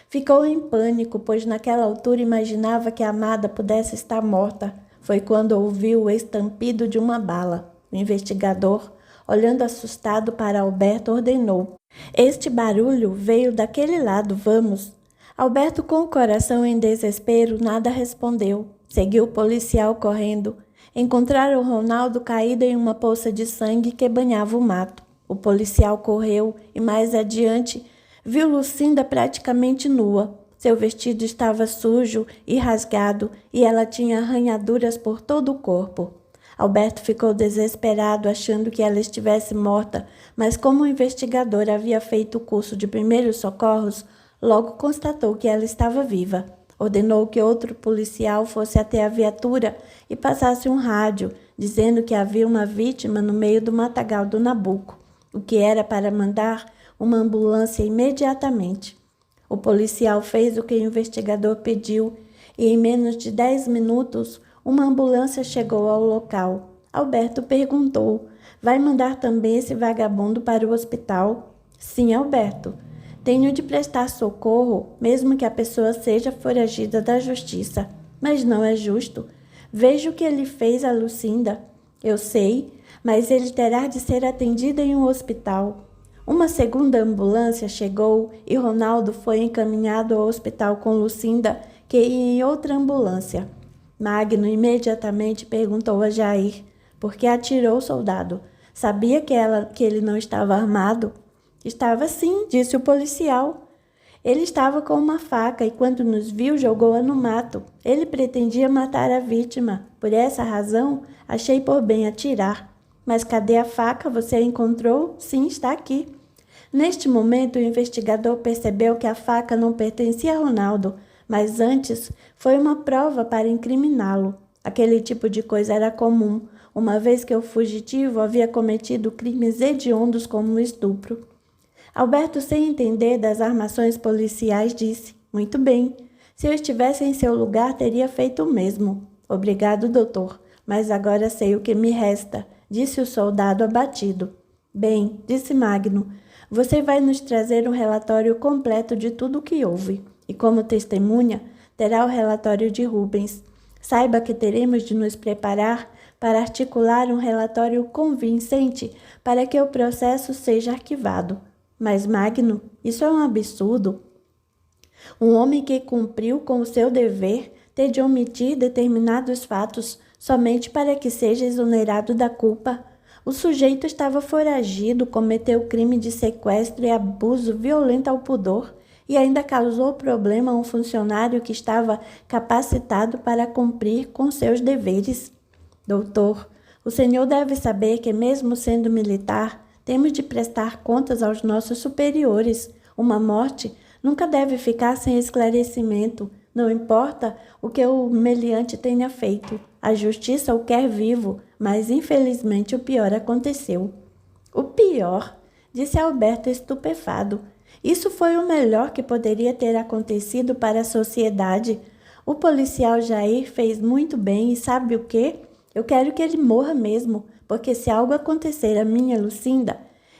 Ficou em pânico, pois naquela altura imaginava que a amada pudesse estar morta. Foi quando ouviu o estampido de uma bala. O investigador, olhando assustado para Alberto, ordenou: "Este barulho veio daquele lado, vamos." Alberto, com o coração em desespero, nada respondeu. Seguiu o policial correndo. Encontraram Ronaldo caído em uma poça de sangue que banhava o mato. O policial correu e, mais adiante, viu Lucinda praticamente nua. Seu vestido estava sujo e rasgado e ela tinha arranhaduras por todo o corpo. Alberto ficou desesperado, achando que ela estivesse morta, mas como o investigador havia feito o curso de primeiros socorros, logo constatou que ela estava viva. Ordenou que outro policial fosse até a viatura e passasse um rádio, dizendo que havia uma vítima no meio do matagal do Nabuco, o que era para mandar uma ambulância imediatamente. O policial fez o que o investigador pediu e em menos de 10 minutos uma ambulância chegou ao local. Alberto perguntou: "Vai mandar também esse vagabundo para o hospital?" "Sim, Alberto. Tenho de prestar socorro, mesmo que a pessoa seja foragida da justiça. Mas não é justo. Veja o que ele fez a Lucinda." "Eu sei, mas ele terá de ser atendido em um hospital." Uma segunda ambulância chegou e Ronaldo foi encaminhado ao hospital com Lucinda, que ia em outra ambulância. Magno imediatamente perguntou a Jair: "Por que atirou o soldado? Sabia que ele não estava armado?" "Estava sim", disse o policial. "Ele estava com uma faca e quando nos viu jogou-a no mato. Ele pretendia matar a vítima. Por essa razão, achei por bem atirar." "Mas cadê a faca? Você a encontrou?" "Sim, está aqui." Neste momento, o investigador percebeu que a faca não pertencia a Ronaldo, mas antes foi uma prova para incriminá-lo. Aquele tipo de coisa era comum, uma vez que o fugitivo havia cometido crimes hediondos como o estupro. Alberto, sem entender das armações policiais, disse: "Muito bem. Se eu estivesse em seu lugar, teria feito o mesmo." "Obrigado, doutor, mas agora sei o que me resta", disse o soldado abatido. "Bem", disse Magno, "você vai nos trazer um relatório completo de tudo o que houve, e como testemunha, terá o relatório de Rubens. Saiba que teremos de nos preparar para articular um relatório convincente para que o processo seja arquivado. Mas, Magno, isso é um absurdo. Um homem que cumpriu com o seu dever ter de omitir determinados fatos somente para que seja exonerado da culpa. O sujeito estava foragido, cometeu crime de sequestro e abuso violento ao pudor e ainda causou problema a um funcionário que estava capacitado para cumprir com seus deveres. Doutor, o senhor deve saber que, mesmo sendo militar, temos de prestar contas aos nossos superiores. Uma morte nunca deve ficar sem esclarecimento. Não importa o que o meliante tenha feito. A justiça o quer vivo, mas infelizmente o pior aconteceu. O pior? Disse Alberto estupefado. Isso foi o melhor que poderia ter acontecido para a sociedade. O policial Jair fez muito bem e sabe o quê? Eu quero que ele morra mesmo, porque se algo acontecer à minha Lucinda,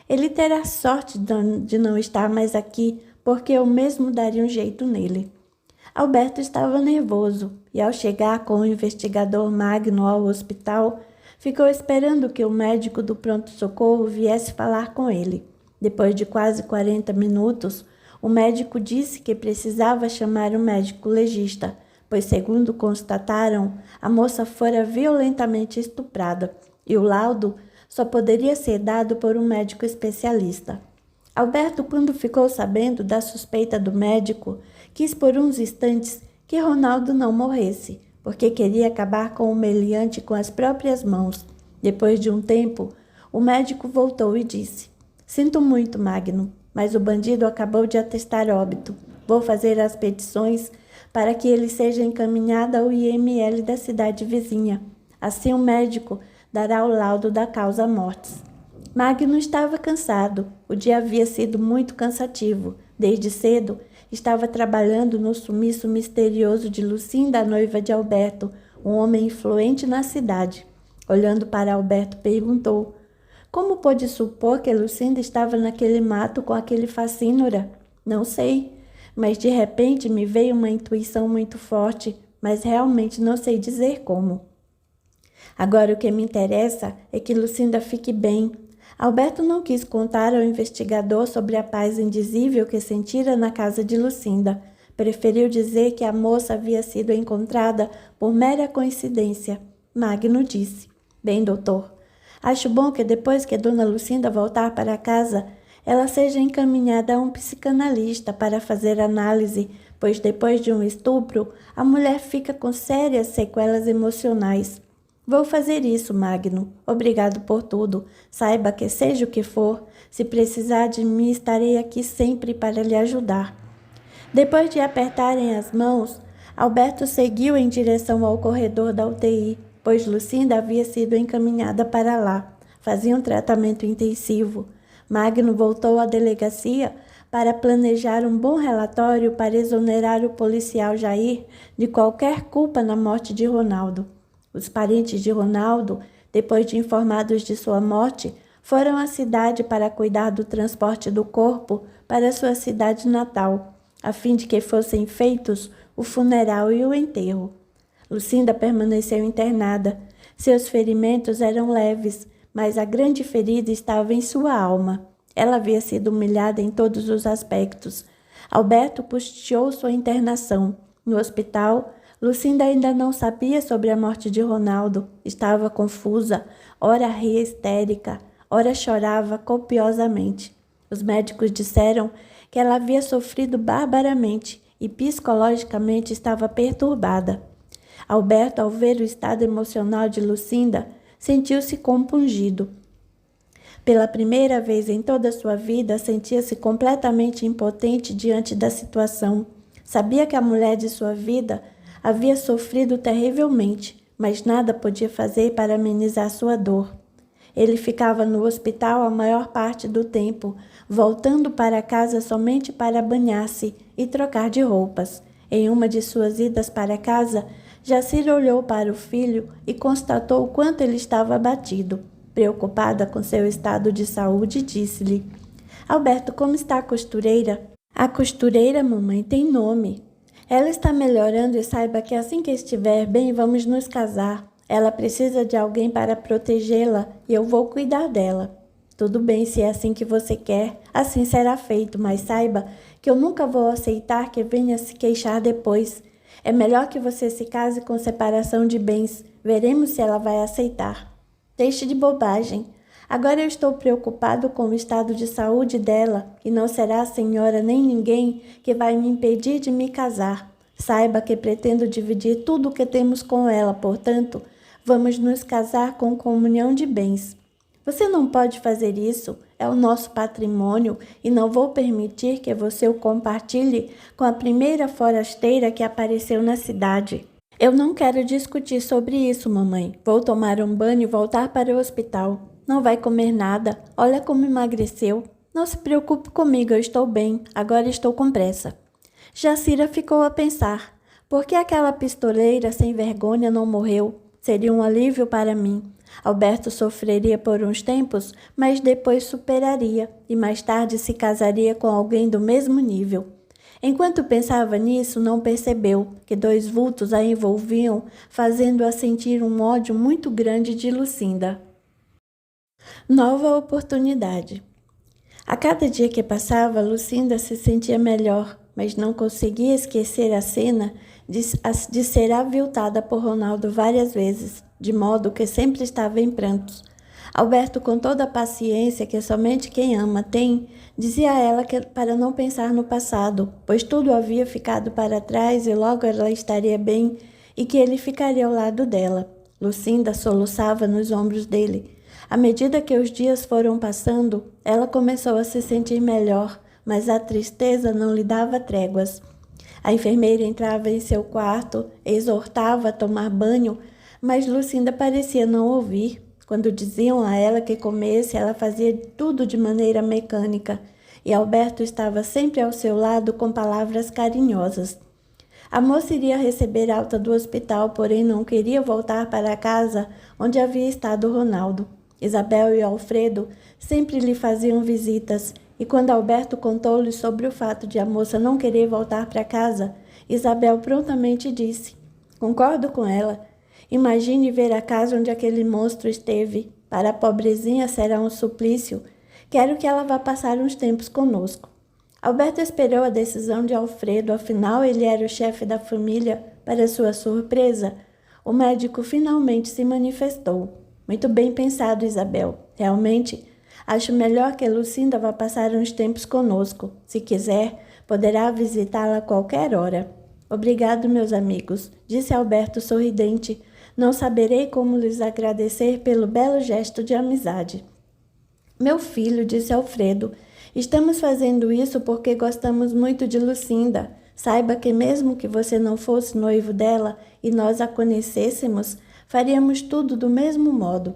ele terá sorte de não estar mais aqui, porque eu mesmo daria um jeito nele. Alberto estava nervoso e, ao chegar com o investigador Magno ao hospital, ficou esperando que o médico do pronto-socorro viesse falar com ele. Depois de quase 40 minutos, o médico disse que precisava chamar o médico legista, pois, segundo constataram, a moça fora violentamente estuprada e o laudo só poderia ser dado por um médico especialista. Alberto, quando ficou sabendo da suspeita do médico, quis por uns instantes que Ronaldo não morresse, porque queria acabar com o meliante com as próprias mãos. Depois de um tempo, o médico voltou e disse: Sinto muito, Magno, mas o bandido acabou de atestar óbito. Vou fazer as petições para que ele seja encaminhado ao IML da cidade vizinha. Assim o médico dará o laudo da causa mortis. Magno estava cansado. O dia havia sido muito cansativo. Desde cedo, estava trabalhando no sumiço misterioso de Lucinda, a noiva de Alberto, um homem influente na cidade. Olhando para Alberto, perguntou: Como pôde supor que Lucinda estava naquele mato com aquele facínora? Não sei, mas de repente me veio uma intuição muito forte, mas realmente não sei dizer como. Agora o que me interessa é que Lucinda fique bem. Alberto não quis contar ao investigador sobre a paz indizível que sentira na casa de Lucinda. Preferiu dizer que a moça havia sido encontrada por mera coincidência. Magno disse: Bem, doutor, acho bom que depois que Dona Lucinda voltar para casa, ela seja encaminhada a um psicanalista para fazer análise, pois depois de um estupro, a mulher fica com sérias sequelas emocionais. Vou fazer isso, Magno. Obrigado por tudo. Saiba que, seja o que for, se precisar de mim, estarei aqui sempre para lhe ajudar. Depois de apertarem as mãos, Alberto seguiu em direção ao corredor da UTI, pois Lucinda havia sido encaminhada para lá. Fazia um tratamento intensivo. Magno voltou à delegacia para planejar um bom relatório para exonerar o policial Jair de qualquer culpa na morte de Ronaldo. Os parentes de Ronaldo, depois de informados de sua morte, foram à cidade para cuidar do transporte do corpo para sua cidade natal, a fim de que fossem feitos o funeral e o enterro. Lucinda permaneceu internada. Seus ferimentos eram leves, mas a grande ferida estava em sua alma. Ela havia sido humilhada em todos os aspectos. Alberto custeou sua internação. No hospital, Lucinda ainda não sabia sobre a morte de Ronaldo. Estava confusa, ora ria histérica, ora chorava copiosamente. Os médicos disseram que ela havia sofrido barbaramente e psicologicamente estava perturbada. Alberto, ao ver o estado emocional de Lucinda, sentiu-se compungido. Pela primeira vez em toda a sua vida, sentia-se completamente impotente diante da situação. Sabia que a mulher de sua vida havia sofrido terrivelmente, mas nada podia fazer para amenizar sua dor. Ele ficava no hospital a maior parte do tempo, voltando para casa somente para banhar-se e trocar de roupas. Em uma de suas idas para casa, Jacir olhou para o filho e constatou o quanto ele estava abatido. Preocupada com seu estado de saúde, disse-lhe: Alberto, como está a costureira? A costureira, mamãe, tem nome. Ela está melhorando e saiba que assim que estiver bem, vamos nos casar. Ela precisa de alguém para protegê-la e eu vou cuidar dela. Tudo bem, se é assim que você quer, assim será feito, mas saiba que eu nunca vou aceitar que venha se queixar depois. É melhor que você se case com separação de bens. Veremos se ela vai aceitar. Deixe de bobagem. Agora eu estou preocupado com o estado de saúde dela e não será a senhora nem ninguém que vai me impedir de me casar. Saiba que pretendo dividir tudo o que temos com ela, portanto, vamos nos casar com comunhão de bens. Você não pode fazer isso, é o nosso patrimônio e não vou permitir que você o compartilhe com a primeira forasteira que apareceu na cidade. Eu não quero discutir sobre isso, mamãe. Vou tomar um banho e voltar para o hospital. Não vai comer nada. Olha como emagreceu. Não se preocupe comigo, eu estou bem. Agora estou com pressa. Jacira ficou a pensar. Por que aquela pistoleira sem vergonha não morreu? Seria um alívio para mim. Alberto sofreria por uns tempos, mas depois superaria e mais tarde se casaria com alguém do mesmo nível. Enquanto pensava nisso, não percebeu que dois vultos a envolviam, fazendo-a sentir um ódio muito grande de Lucinda. Nova oportunidade. A cada dia que passava, Lucinda se sentia melhor, mas não conseguia esquecer a cena de ser aviltada por Ronaldo várias vezes, de modo que sempre estava em prantos. Alberto, com toda a paciência que somente quem ama tem, dizia a ela que para não pensar no passado, pois tudo havia ficado para trás e logo ela estaria bem e que ele ficaria ao lado dela. Lucinda soluçava nos ombros dele. À medida que os dias foram passando, ela começou a se sentir melhor, mas a tristeza não lhe dava tréguas. A enfermeira entrava em seu quarto, exortava a tomar banho, mas Lucinda parecia não ouvir. Quando diziam a ela que comesse, ela fazia tudo de maneira mecânica, e Alberto estava sempre ao seu lado com palavras carinhosas. A moça iria receber alta do hospital, porém não queria voltar para a casa onde havia estado Ronaldo. Isabel e Alfredo sempre lhe faziam visitas, e quando Alberto contou-lhe sobre o fato de a moça não querer voltar para casa, Isabel prontamente disse: "Concordo com ela. Imagine ver a casa onde aquele monstro esteve. Para a pobrezinha será um suplício. Quero que ela vá passar uns tempos conosco." Alberto esperou a decisão de Alfredo, afinal ele era o chefe da família. Para sua surpresa, o médico finalmente se manifestou. "Muito bem pensado, Isabel. Realmente, acho melhor que Lucinda vá passar uns tempos conosco. Se quiser, poderá visitá-la a qualquer hora." "Obrigado, meus amigos", disse Alberto sorridente. "Não saberei como lhes agradecer pelo belo gesto de amizade." "Meu filho", disse Alfredo, "estamos fazendo isso porque gostamos muito de Lucinda. Saiba que mesmo que você não fosse noivo dela e nós a conhecêssemos, faríamos tudo do mesmo modo."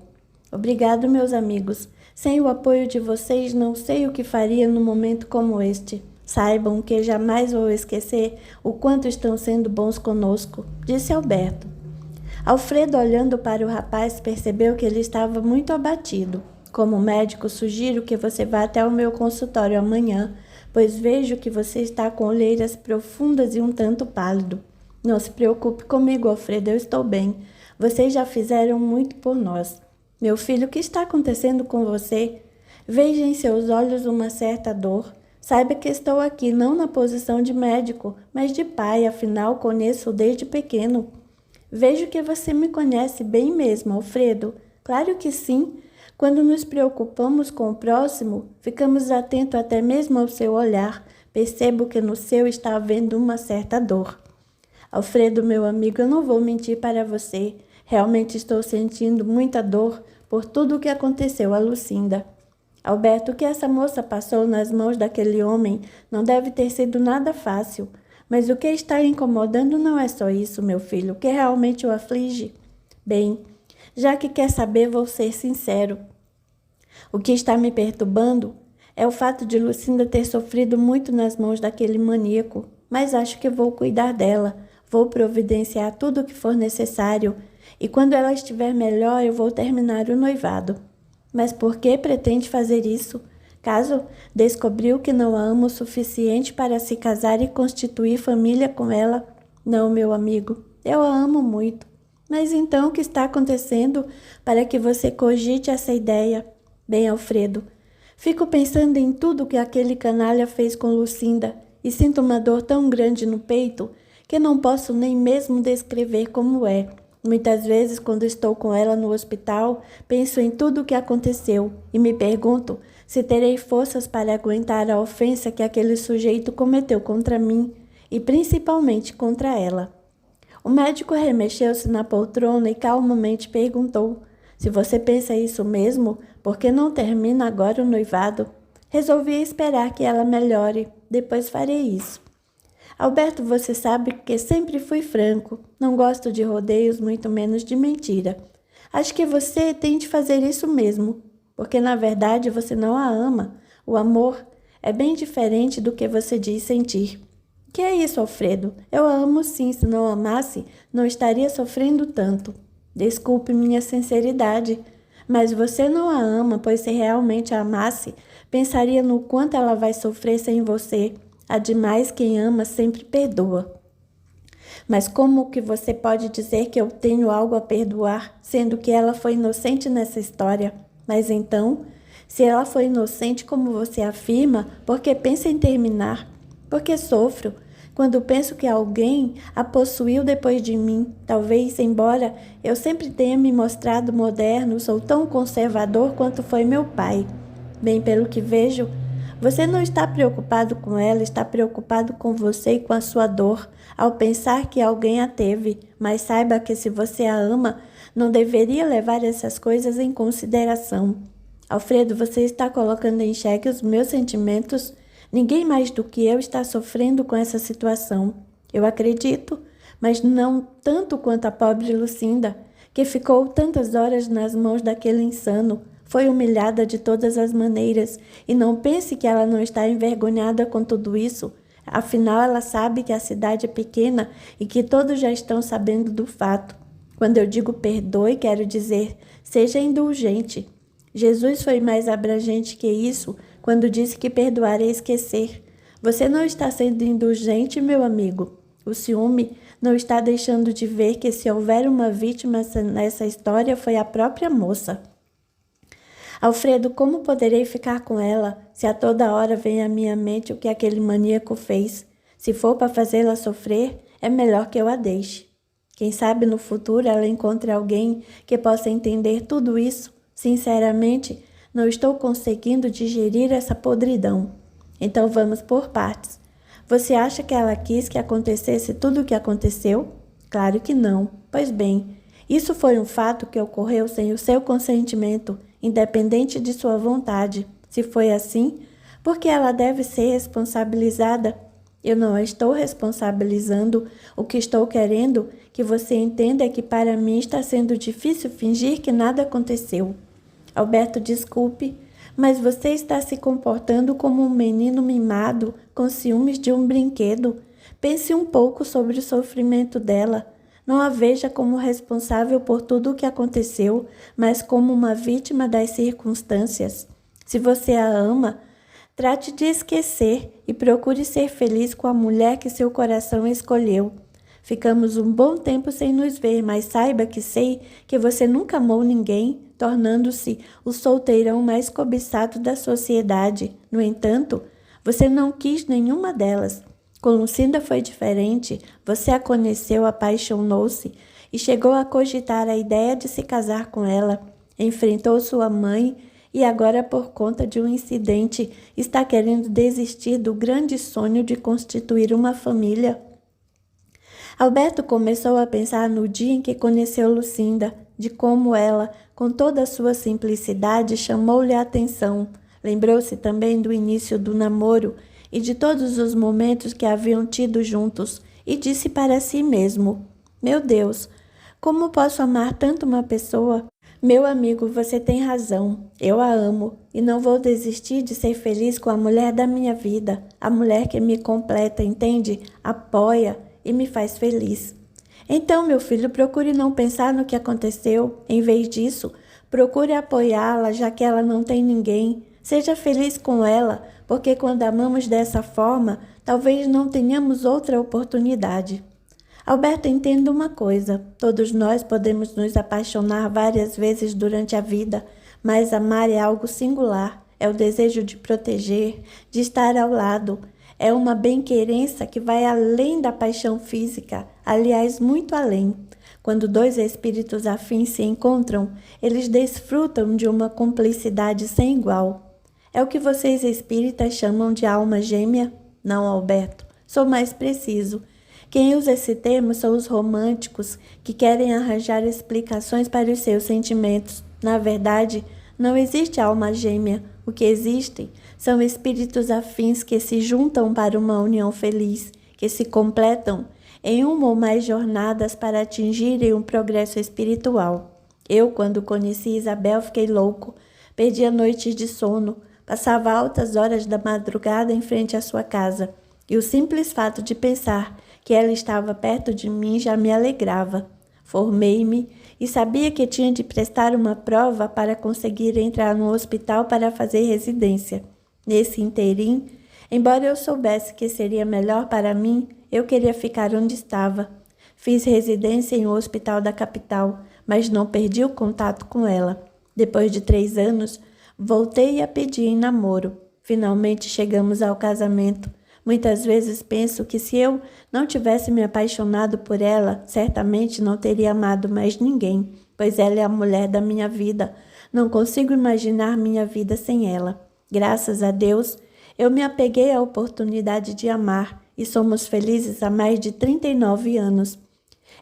"Obrigado, meus amigos. Sem o apoio de vocês, não sei o que faria num momento como este. Saibam que jamais vou esquecer o quanto estão sendo bons conosco", disse Alberto. Alfredo, olhando para o rapaz, percebeu que ele estava muito abatido. "Como médico, sugiro que você vá até o meu consultório amanhã, pois vejo que você está com olheiras profundas e um tanto pálido." "Não se preocupe comigo, Alfredo, eu estou bem. Vocês já fizeram muito por nós." "Meu filho, o que está acontecendo com você?" "Vejo em seus olhos uma certa dor. Saiba que estou aqui não na posição de médico, mas de pai, afinal conheço-o desde pequeno." "Vejo que você me conhece bem mesmo, Alfredo." "Claro que sim. Quando nos preocupamos com o próximo, ficamos atentos até mesmo ao seu olhar. Percebo que no seu está havendo uma certa dor." "Alfredo, meu amigo, eu não vou mentir para você. Realmente estou sentindo muita dor por tudo o que aconteceu a Lucinda." "Alberto, o que essa moça passou nas mãos daquele homem não deve ter sido nada fácil. Mas o que está incomodando não é só isso, meu filho. O que realmente o aflige?" "Bem, já que quer saber, vou ser sincero. O que está me perturbando é o fato de Lucinda ter sofrido muito nas mãos daquele maníaco. Mas acho que vou cuidar dela. Vou providenciar tudo o que for necessário. E quando ela estiver melhor, eu vou terminar o noivado." "Mas por que pretende fazer isso?" Caso descobriu que não a amo o suficiente para se casar e constituir família com ela? Não, meu amigo, eu a amo muito. Mas então o que está acontecendo para que você cogite essa ideia? Bem, Alfredo, fico pensando em tudo que aquele canalha fez com Lucinda e sinto uma dor tão grande no peito que não posso nem mesmo descrever como é. Muitas vezes, quando estou com ela no hospital, penso em tudo o que aconteceu e me pergunto se terei forças para aguentar a ofensa que aquele sujeito cometeu contra mim e principalmente contra ela. O médico remexeu-se na poltrona e calmamente perguntou: se você pensa isso mesmo, por que não termina agora o noivado? Resolvi esperar que ela melhore, depois farei isso. Alberto, você sabe que sempre fui franco. Não gosto de rodeios, muito menos de mentira. Acho que você tem de fazer isso mesmo, porque na verdade você não a ama. O amor é bem diferente do que você diz sentir. Que é isso, Alfredo? Eu a amo sim, se não amasse, não estaria sofrendo tanto. Desculpe minha sinceridade, mas você não a ama, pois se realmente a amasse, pensaria no quanto ela vai sofrer sem você. Ademais, quem ama sempre perdoa. Mas como que você pode dizer que eu tenho algo a perdoar, sendo que ela foi inocente nessa história? Mas então, se ela foi inocente como você afirma, por que pensa em terminar? Porque sofro quando penso que alguém a possuiu depois de mim. Talvez, embora eu sempre tenha me mostrado moderno, sou tão conservador quanto foi meu pai. Bem, pelo que vejo, você não está preocupado com ela, está preocupado com você e com a sua dor, ao pensar que alguém a teve. Mas saiba que se você a ama, não deveria levar essas coisas em consideração. Alfredo, você está colocando em xeque os meus sentimentos. Ninguém mais do que eu está sofrendo com essa situação. Eu acredito, mas não tanto quanto a pobre Lucinda, que ficou tantas horas nas mãos daquele insano. Foi humilhada de todas as maneiras, e não pense que ela não está envergonhada com tudo isso. Afinal, ela sabe que a cidade é pequena e que todos já estão sabendo do fato. Quando eu digo perdoe, quero dizer, seja indulgente. Jesus foi mais abrangente que isso quando disse que perdoar é esquecer. Você não está sendo indulgente, meu amigo. O ciúme não está deixando de ver que se houver uma vítima nessa história foi a própria moça. Alfredo, como poderei ficar com ela se a toda hora vem à minha mente o que aquele maníaco fez? Se for para fazê-la sofrer, é melhor que eu a deixe. Quem sabe no futuro ela encontre alguém que possa entender tudo isso. Sinceramente, não estou conseguindo digerir essa podridão. Então vamos por partes. Você acha que ela quis que acontecesse tudo o que aconteceu? Claro que não. Pois bem, isso foi um fato que ocorreu sem o seu consentimento, independente de sua vontade. Se foi assim, por que ela deve ser responsabilizada? Eu não a estou responsabilizando. O que estou querendo que você entenda é que para mim está sendo difícil fingir que nada aconteceu. Alberto, desculpe, mas você está se comportando como um menino mimado com ciúmes de um brinquedo. Pense um pouco sobre o sofrimento dela. Não a veja como responsável por tudo o que aconteceu, mas como uma vítima das circunstâncias. Se você a ama, trate de esquecer e procure ser feliz com a mulher que seu coração escolheu. Ficamos um bom tempo sem nos ver, mas saiba que sei que você nunca amou ninguém, tornando-se o solteirão mais cobiçado da sociedade. No entanto, você não quis nenhuma delas. Com Lucinda foi diferente. Você a conheceu, apaixonou-se e chegou a cogitar a ideia de se casar com ela. Enfrentou sua mãe e agora, por conta de um incidente, está querendo desistir do grande sonho de constituir uma família. Alberto começou a pensar no dia em que conheceu Lucinda, de como ela, com toda a sua simplicidade, chamou-lhe a atenção. Lembrou-se também do início do namoro e de todos os momentos que haviam tido juntos, e disse para si mesmo: meu Deus, como posso amar tanto uma pessoa? Meu amigo, você tem razão. Eu a amo e não vou desistir de ser feliz com a mulher da minha vida, a mulher que me completa, entende? Apoia e me faz feliz. Então, meu filho, procure não pensar no que aconteceu. Em vez disso, procure apoiá-la, já que ela não tem ninguém. Seja feliz com ela, porque quando amamos dessa forma, talvez não tenhamos outra oportunidade. Alberto, entenda uma coisa: todos nós podemos nos apaixonar várias vezes durante a vida, mas amar é algo singular. É o desejo de proteger, de estar ao lado. É uma bem-querença que vai além da paixão física, aliás, muito além. Quando dois espíritos afins se encontram, eles desfrutam de uma cumplicidade sem igual. É o que vocês espíritas chamam de alma gêmea? Não, Alberto, sou mais preciso. Quem usa esse termo são os românticos, que querem arranjar explicações para os seus sentimentos. Na verdade, não existe alma gêmea. O que existem são espíritos afins que se juntam para uma união feliz, que se completam em uma ou mais jornadas para atingirem um progresso espiritual. Eu, quando conheci Isabel, fiquei louco, perdia noites de sono, passava altas horas da madrugada em frente à sua casa, e o simples fato de pensar que ela estava perto de mim já me alegrava. Formei-me e sabia que tinha de prestar uma prova para conseguir entrar no hospital para fazer residência. Nesse interim, embora eu soubesse que seria melhor para mim, eu queria ficar onde estava. Fiz residência em um hospital da capital, mas não perdi o contato com ela. Depois de 3 anos, voltei a pedir em namoro. Finalmente chegamos ao casamento. Muitas vezes penso que se eu não tivesse me apaixonado por ela, certamente não teria amado mais ninguém, pois ela é a mulher da minha vida. Não consigo imaginar minha vida sem ela. Graças a Deus, eu me apeguei à oportunidade de amar e somos felizes há mais de 39 anos.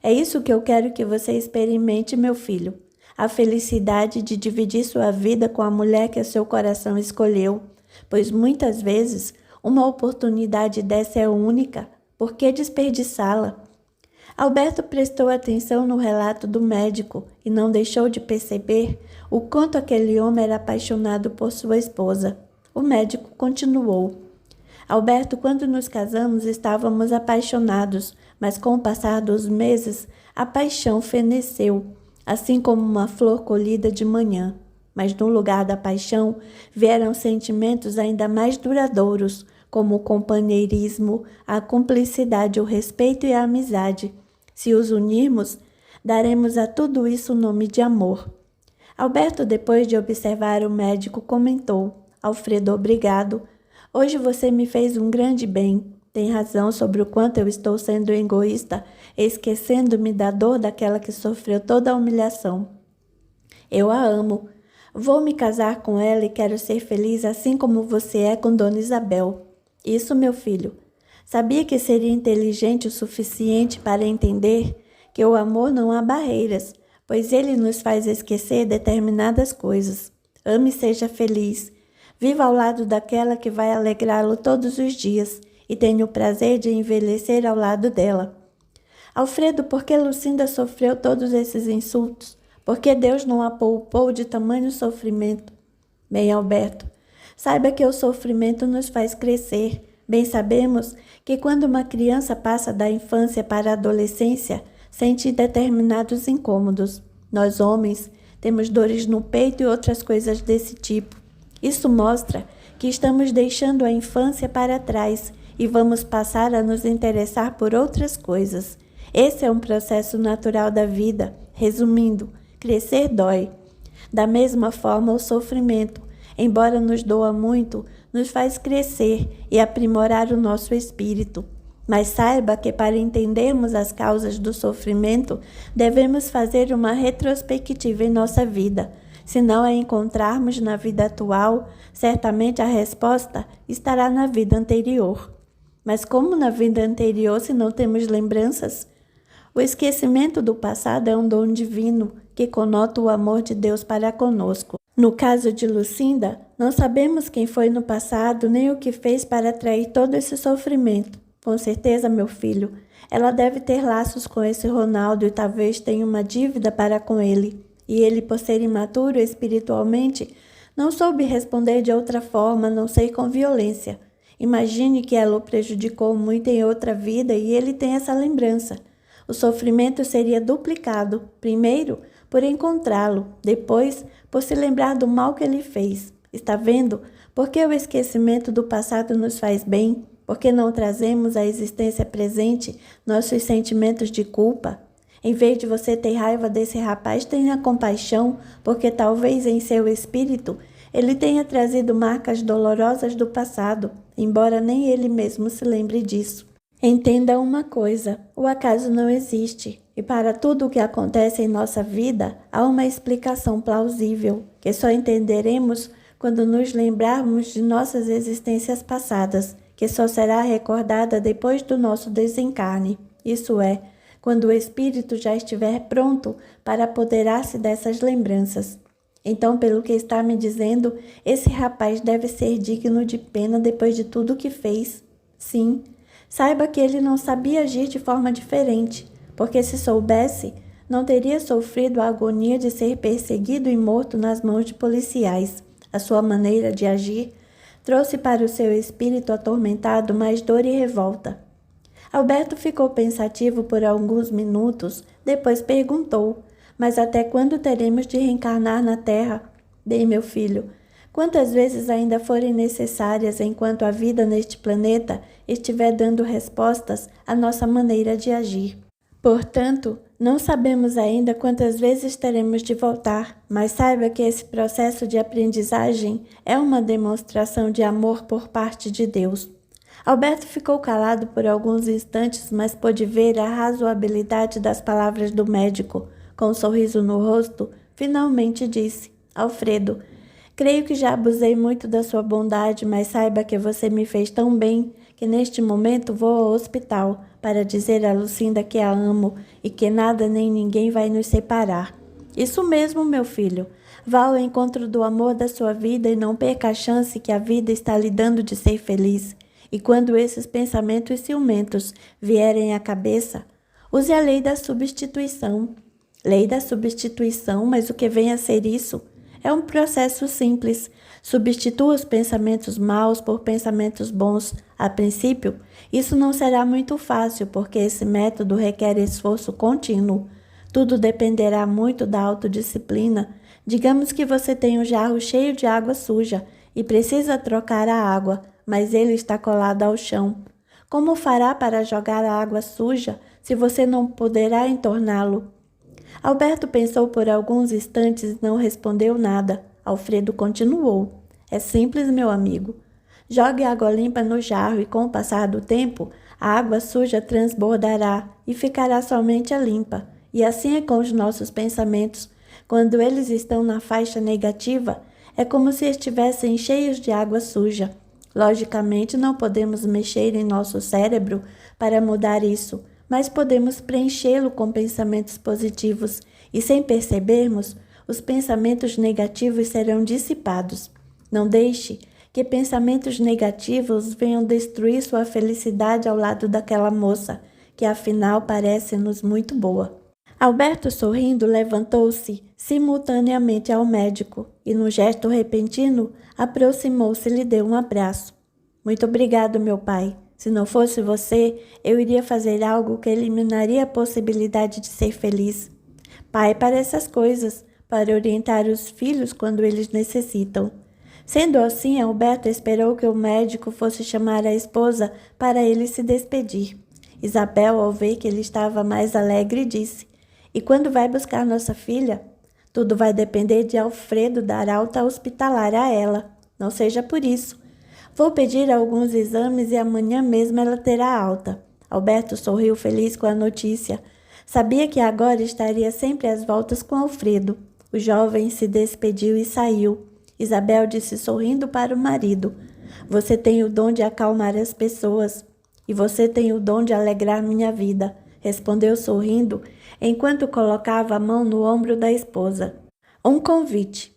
É isso que eu quero que você experimente, meu filho. A felicidade de dividir sua vida com a mulher que seu coração escolheu, pois muitas vezes uma oportunidade dessa é única. Por que desperdiçá-la? Alberto prestou atenção no relato do médico e não deixou de perceber o quanto aquele homem era apaixonado por sua esposa. O médico continuou. Alberto, quando nos casamos, estávamos apaixonados, mas com o passar dos meses, a paixão feneceu, assim como uma flor colhida de manhã. Mas no lugar da paixão vieram sentimentos ainda mais duradouros, como o companheirismo, a cumplicidade, o respeito e a amizade. Se os unirmos, daremos a tudo isso o nome de amor. Alberto, depois de observar o médico, comentou: Alfredo, obrigado. Hoje você me fez um grande bem. Tem razão sobre o quanto eu estou sendo egoísta, esquecendo-me da dor daquela que sofreu toda a humilhação. Eu a amo. Vou me casar com ela e quero ser feliz assim como você é com Dona Isabel. Isso, meu filho. Sabia que seria inteligente o suficiente para entender que o amor não há barreiras, pois ele nos faz esquecer determinadas coisas. Ame e seja feliz. Viva ao lado daquela que vai alegrá-lo todos os dias e tenha o prazer de envelhecer ao lado dela. Alfredo, por que Lucinda sofreu todos esses insultos? Por que Deus não a poupou de tamanho sofrimento? Bem, Alberto, saiba que o sofrimento nos faz crescer. Bem sabemos que quando uma criança passa da infância para a adolescência, sente determinados incômodos. Nós, homens, temos dores no peito e outras coisas desse tipo. Isso mostra que estamos deixando a infância para trás e vamos passar a nos interessar por outras coisas. Esse é um processo natural da vida. Resumindo, crescer dói. Da mesma forma, o sofrimento, embora nos doa muito, nos faz crescer e aprimorar o nosso espírito. Mas saiba que para entendermos as causas do sofrimento, devemos fazer uma retrospectiva em nossa vida. Se não a encontrarmos na vida atual, certamente a resposta estará na vida anterior. Mas como na vida anterior, se não temos lembranças? O esquecimento do passado é um dom divino que conota o amor de Deus para conosco. No caso de Lucinda, não sabemos quem foi no passado nem o que fez para atrair todo esse sofrimento. Com certeza, meu filho, ela deve ter laços com esse Ronaldo e talvez tenha uma dívida para com ele. E ele, por ser imaturo espiritualmente, não soube responder de outra forma, a não ser com violência. Imagine que ela o prejudicou muito em outra vida e ele tem essa lembrança. O sofrimento seria duplicado, primeiro, por encontrá-lo, depois, por se lembrar do mal que ele fez. Está vendo? Porque o esquecimento do passado nos faz bem, porque não trazemos à existência presente nossos sentimentos de culpa. Em vez de você ter raiva desse rapaz, tenha compaixão, porque talvez em seu espírito ele tenha trazido marcas dolorosas do passado, embora nem ele mesmo se lembre disso. Entenda uma coisa: o acaso não existe, e para tudo o que acontece em nossa vida há uma explicação plausível, que só entenderemos quando nos lembrarmos de nossas existências passadas, que só será recordada depois do nosso desencarne, isso é, quando o espírito já estiver pronto para apoderar-se dessas lembranças. Então, pelo que está me dizendo, esse rapaz deve ser digno de pena depois de tudo o que fez. Sim, saiba que ele não sabia agir de forma diferente, porque se soubesse, não teria sofrido a agonia de ser perseguido e morto nas mãos de policiais. A sua maneira de agir trouxe para o seu espírito atormentado mais dor e revolta. Alberto ficou pensativo por alguns minutos, depois perguntou: mas até quando teremos de reencarnar na Terra? Bem, meu filho, quantas vezes ainda forem necessárias enquanto a vida neste planeta estiver dando respostas à nossa maneira de agir. Portanto, não sabemos ainda quantas vezes teremos de voltar, mas saiba que esse processo de aprendizagem é uma demonstração de amor por parte de Deus. Alberto ficou calado por alguns instantes, mas pôde ver a razoabilidade das palavras do médico. Com um sorriso no rosto, finalmente disse: Alfredo, creio que já abusei muito da sua bondade, mas saiba que você me fez tão bem que neste momento vou ao hospital para dizer a Lucinda que a amo e que nada nem ninguém vai nos separar. Isso mesmo, meu filho. Vá ao encontro do amor da sua vida e não perca a chance que a vida está lhe dando de ser feliz. E quando esses pensamentos ciumentos vierem à cabeça, use a lei da substituição. Lei da substituição, mas o que vem a ser isso? É um processo simples. Substitua os pensamentos maus por pensamentos bons. A princípio, isso não será muito fácil, porque esse método requer esforço contínuo. Tudo dependerá muito da autodisciplina. Digamos que você tem um jarro cheio de água suja e precisa trocar a água, mas ele está colado ao chão. Como fará para jogar a água suja se você não poderá entorná-lo? Alberto pensou por alguns instantes e não respondeu nada. Alfredo continuou: é simples, meu amigo. Jogue água limpa no jarro e, com o passar do tempo, a água suja transbordará e ficará somente a limpa. E assim é com os nossos pensamentos. Quando eles estão na faixa negativa, é como se estivessem cheios de água suja. Logicamente, não podemos mexer em nosso cérebro para mudar isso, mas podemos preenchê-lo com pensamentos positivos e, sem percebermos, os pensamentos negativos serão dissipados. Não deixe que pensamentos negativos venham destruir sua felicidade ao lado daquela moça, que afinal parece-nos muito boa. Alberto, sorrindo, levantou-se simultaneamente ao médico e, num gesto repentino, aproximou-se e lhe deu um abraço. Muito obrigado, meu pai. Se não fosse você, eu iria fazer algo que eliminaria a possibilidade de ser feliz. Pai para essas coisas, para orientar os filhos quando eles necessitam. Sendo assim, Alberto esperou que o médico fosse chamar a esposa para ele se despedir. Isabel, ao ver que ele estava mais alegre, disse: E quando vai buscar nossa filha? Tudo vai depender de Alfredo dar alta hospitalar a ela. Não seja por isso. Vou pedir alguns exames e amanhã mesmo ela terá alta. Alberto sorriu feliz com a notícia. Sabia que agora estaria sempre às voltas com Alfredo. O jovem se despediu e saiu. Isabel disse sorrindo para o marido: Você tem o dom de acalmar as pessoas. E você tem o dom de alegrar minha vida, respondeu sorrindo, enquanto colocava a mão no ombro da esposa. Um convite.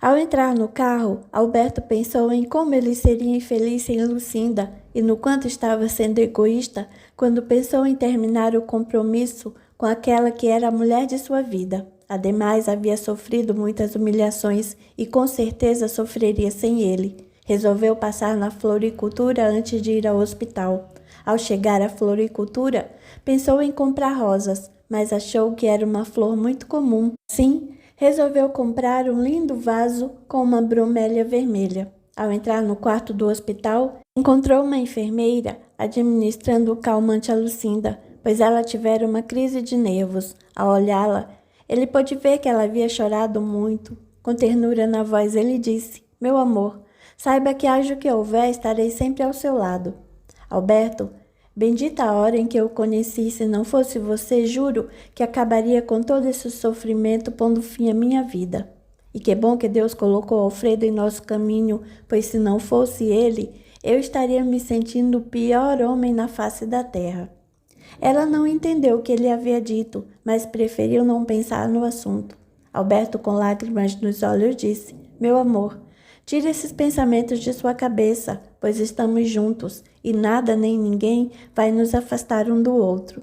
Ao entrar no carro, Alberto pensou em como ele seria infeliz sem Lucinda e no quanto estava sendo egoísta quando pensou em terminar o compromisso com aquela que era a mulher de sua vida. Ademais, havia sofrido muitas humilhações e com certeza sofreria sem ele. Resolveu passar na floricultura antes de ir ao hospital. Ao chegar à floricultura, pensou em comprar rosas, mas achou que era uma flor muito comum. Sim, resolveu comprar um lindo vaso com uma bromélia vermelha. Ao entrar no quarto do hospital, encontrou uma enfermeira administrando o calmante a Lucinda, pois ela tivera uma crise de nervos. Ao olhá-la, ele pôde ver que ela havia chorado muito. Com ternura na voz, ele disse: "Meu amor, saiba que haja o que houver, estarei sempre ao seu lado." "Alberto, bendita a hora em que eu o conheci, se não fosse você, juro que acabaria com todo esse sofrimento, pondo fim à minha vida. E que bom que Deus colocou Alfredo em nosso caminho, pois se não fosse ele, eu estaria me sentindo o pior homem na face da terra." Ela não entendeu o que ele havia dito, mas preferiu não pensar no assunto. Alberto, com lágrimas nos olhos, disse: "Meu amor, tire esses pensamentos de sua cabeça, pois estamos juntos e nada nem ninguém vai nos afastar um do outro."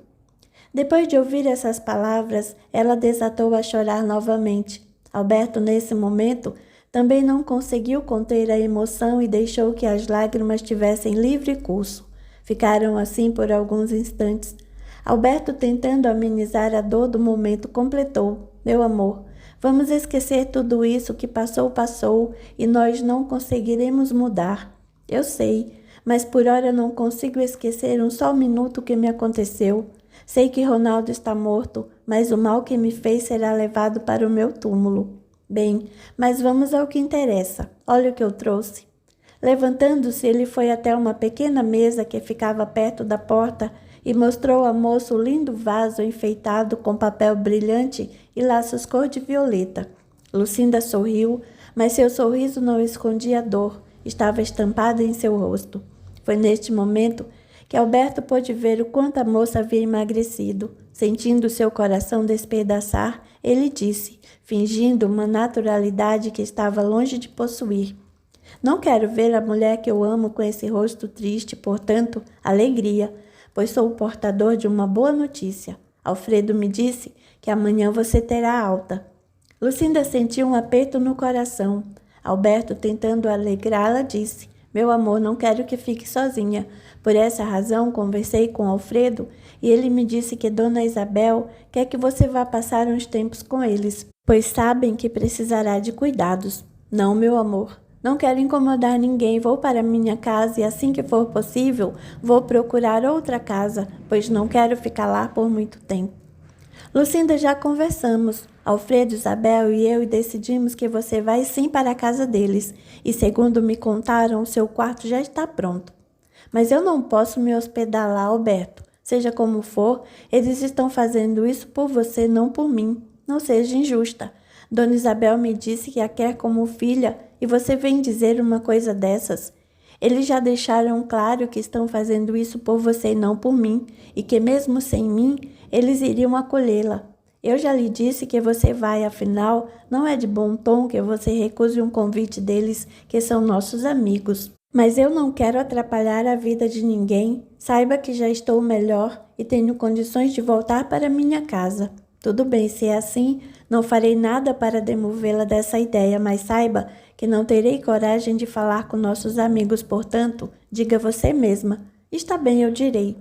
Depois de ouvir essas palavras, ela desatou a chorar novamente. Alberto, nesse momento, também não conseguiu conter a emoção e deixou que as lágrimas tivessem livre curso. Ficaram assim por alguns instantes. Alberto, tentando amenizar a dor do momento, completou: "Meu amor, vamos esquecer tudo isso que passou, passou, e nós não conseguiremos mudar. Eu sei, mas por hora não consigo esquecer um só minuto que me aconteceu. Sei que Ronaldo está morto, mas o mal que me fez será levado para o meu túmulo. Bem, mas vamos ao que interessa. Olha o que eu trouxe." Levantando-se, ele foi até uma pequena mesa que ficava perto da porta e mostrou à moça o lindo vaso enfeitado com papel brilhante e laços cor de violeta. Lucinda sorriu, mas seu sorriso não escondia a dor, estava estampada em seu rosto. Foi neste momento que Alberto pôde ver o quanto a moça havia emagrecido. Sentindo seu coração despedaçar, ele disse, fingindo uma naturalidade que estava longe de possuir: "Não quero ver a mulher que eu amo com esse rosto triste, portanto, alegria, pois sou o portador de uma boa notícia. Alfredo me disse que amanhã você terá alta." Lucinda sentiu um aperto no coração. Alberto, tentando alegrá-la, disse: "Meu amor, não quero que fique sozinha. Por essa razão, conversei com Alfredo e ele me disse que Dona Isabel quer que você vá passar uns tempos com eles, pois sabem que precisará de cuidados." "Não, meu amor. Não quero incomodar ninguém, vou para minha casa e assim que for possível, vou procurar outra casa, pois não quero ficar lá por muito tempo." "Lucinda, já conversamos, Alfredo, Isabel e eu, e decidimos que você vai sim para a casa deles, e segundo me contaram, o seu quarto já está pronto." "Mas eu não posso me hospedar lá, Alberto. Seja como for, eles estão fazendo isso por você, não por mim. Não seja injusta. Dona Isabel me disse que a quer como filha, e você vem dizer uma coisa dessas. Eles já deixaram claro que estão fazendo isso por você e não por mim, e que mesmo sem mim, eles iriam acolhê-la. Eu já lhe disse que você vai, afinal, não é de bom tom que você recuse um convite deles, que são nossos amigos. Mas eu não quero atrapalhar a vida de ninguém. Saiba que já estou melhor e tenho condições de voltar para minha casa." "Tudo bem, se é assim, não farei nada para demovê-la dessa ideia, mas saiba que não terei coragem de falar com nossos amigos, portanto, diga você mesma." "Está bem, eu direi."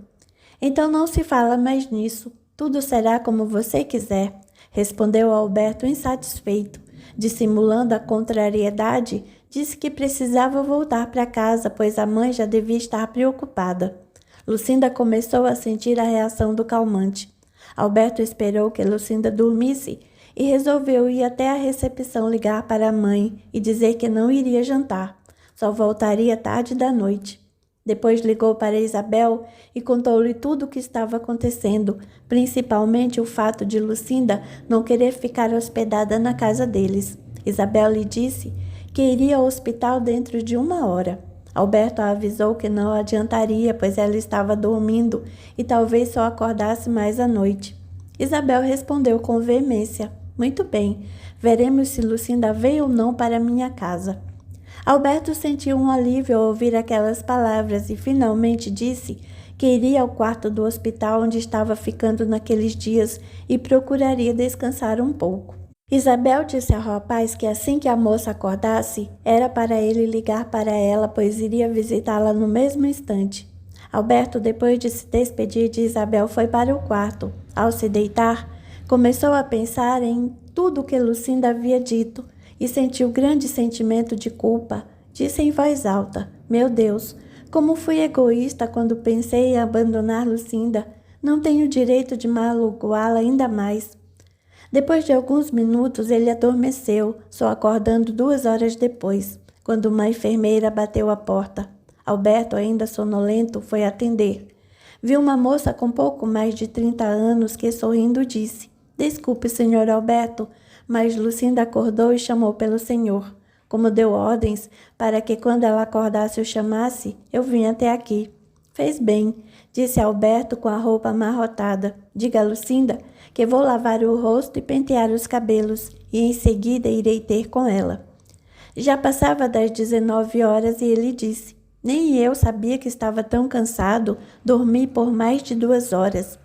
"Então não se fala mais nisso. Tudo será como você quiser," respondeu Alberto insatisfeito. Dissimulando a contrariedade, disse que precisava voltar para casa, pois a mãe já devia estar preocupada. Lucinda começou a sentir a reação do calmante. Alberto esperou que Lucinda dormisse e resolveu ir até a recepção ligar para a mãe e dizer que não iria jantar, só voltaria tarde da noite. Depois ligou para Isabel e contou-lhe tudo o que estava acontecendo, principalmente o fato de Lucinda não querer ficar hospedada na casa deles. Isabel lhe disse que iria ao hospital dentro de 1 hora. Alberto a avisou que não adiantaria, pois ela estava dormindo e talvez só acordasse mais à noite. Isabel respondeu com veemência: "Muito bem, veremos se Lucinda veio ou não para minha casa." Alberto sentiu um alívio ao ouvir aquelas palavras e finalmente disse que iria ao quarto do hospital onde estava ficando naqueles dias e procuraria descansar um pouco. Isabel disse ao rapaz que assim que a moça acordasse, era para ele ligar para ela, pois iria visitá-la no mesmo instante. Alberto, depois de se despedir de Isabel, foi para o quarto. Ao se deitar, começou a pensar em tudo o que Lucinda havia dito e sentiu grande sentimento de culpa. Disse em voz alta: Meu Deus, como fui egoísta quando pensei em abandonar Lucinda. Não tenho direito de magoá-la ainda mais. Depois de alguns minutos, ele adormeceu, só acordando 2 horas depois, quando uma enfermeira bateu à porta. Alberto, ainda sonolento, foi atender. Viu uma moça com pouco mais de 30 anos que, sorrindo, disse: Desculpe, senhor Alberto, mas Lucinda acordou e chamou pelo senhor. Como deu ordens para que quando ela acordasse o chamasse, eu vim até aqui. Fez bem, disse Alberto com a roupa amarrotada. Diga a Lucinda que vou lavar o rosto e pentear os cabelos, e em seguida irei ter com ela. Já passava das 19 horas e ele disse: Nem eu sabia que estava tão cansado, dormi por mais de 2 horas.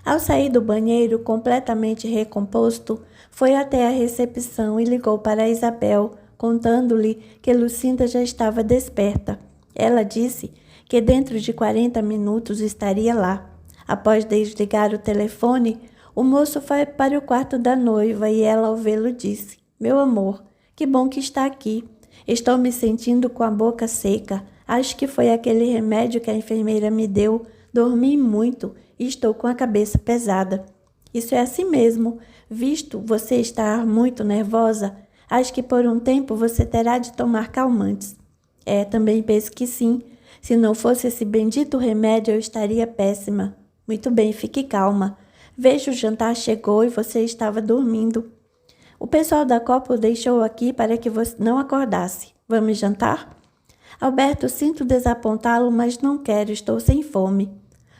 Ao sair do banheiro, completamente recomposto, foi até a recepção e ligou para Isabel, contando-lhe que Lucinda já estava desperta. Ela disse que dentro de 40 minutos estaria lá. Após desligar o telefone, o moço foi para o quarto da noiva e ela, ao vê-lo, disse: Meu amor, que bom que está aqui. Estou me sentindo com a boca seca. Acho que foi aquele remédio que a enfermeira me deu. Dormi muito e estou com a cabeça pesada. Isso é assim mesmo. Visto você estar muito nervosa, acho que por um tempo você terá de tomar calmantes. Também penso que sim. Se não fosse esse bendito remédio, eu estaria péssima. Muito bem, fique calma. Vejo o jantar chegou e você estava dormindo. O pessoal da Copa o deixou aqui para que você não acordasse. Vamos jantar? Alberto, sinto desapontá-lo, mas não quero, estou sem fome.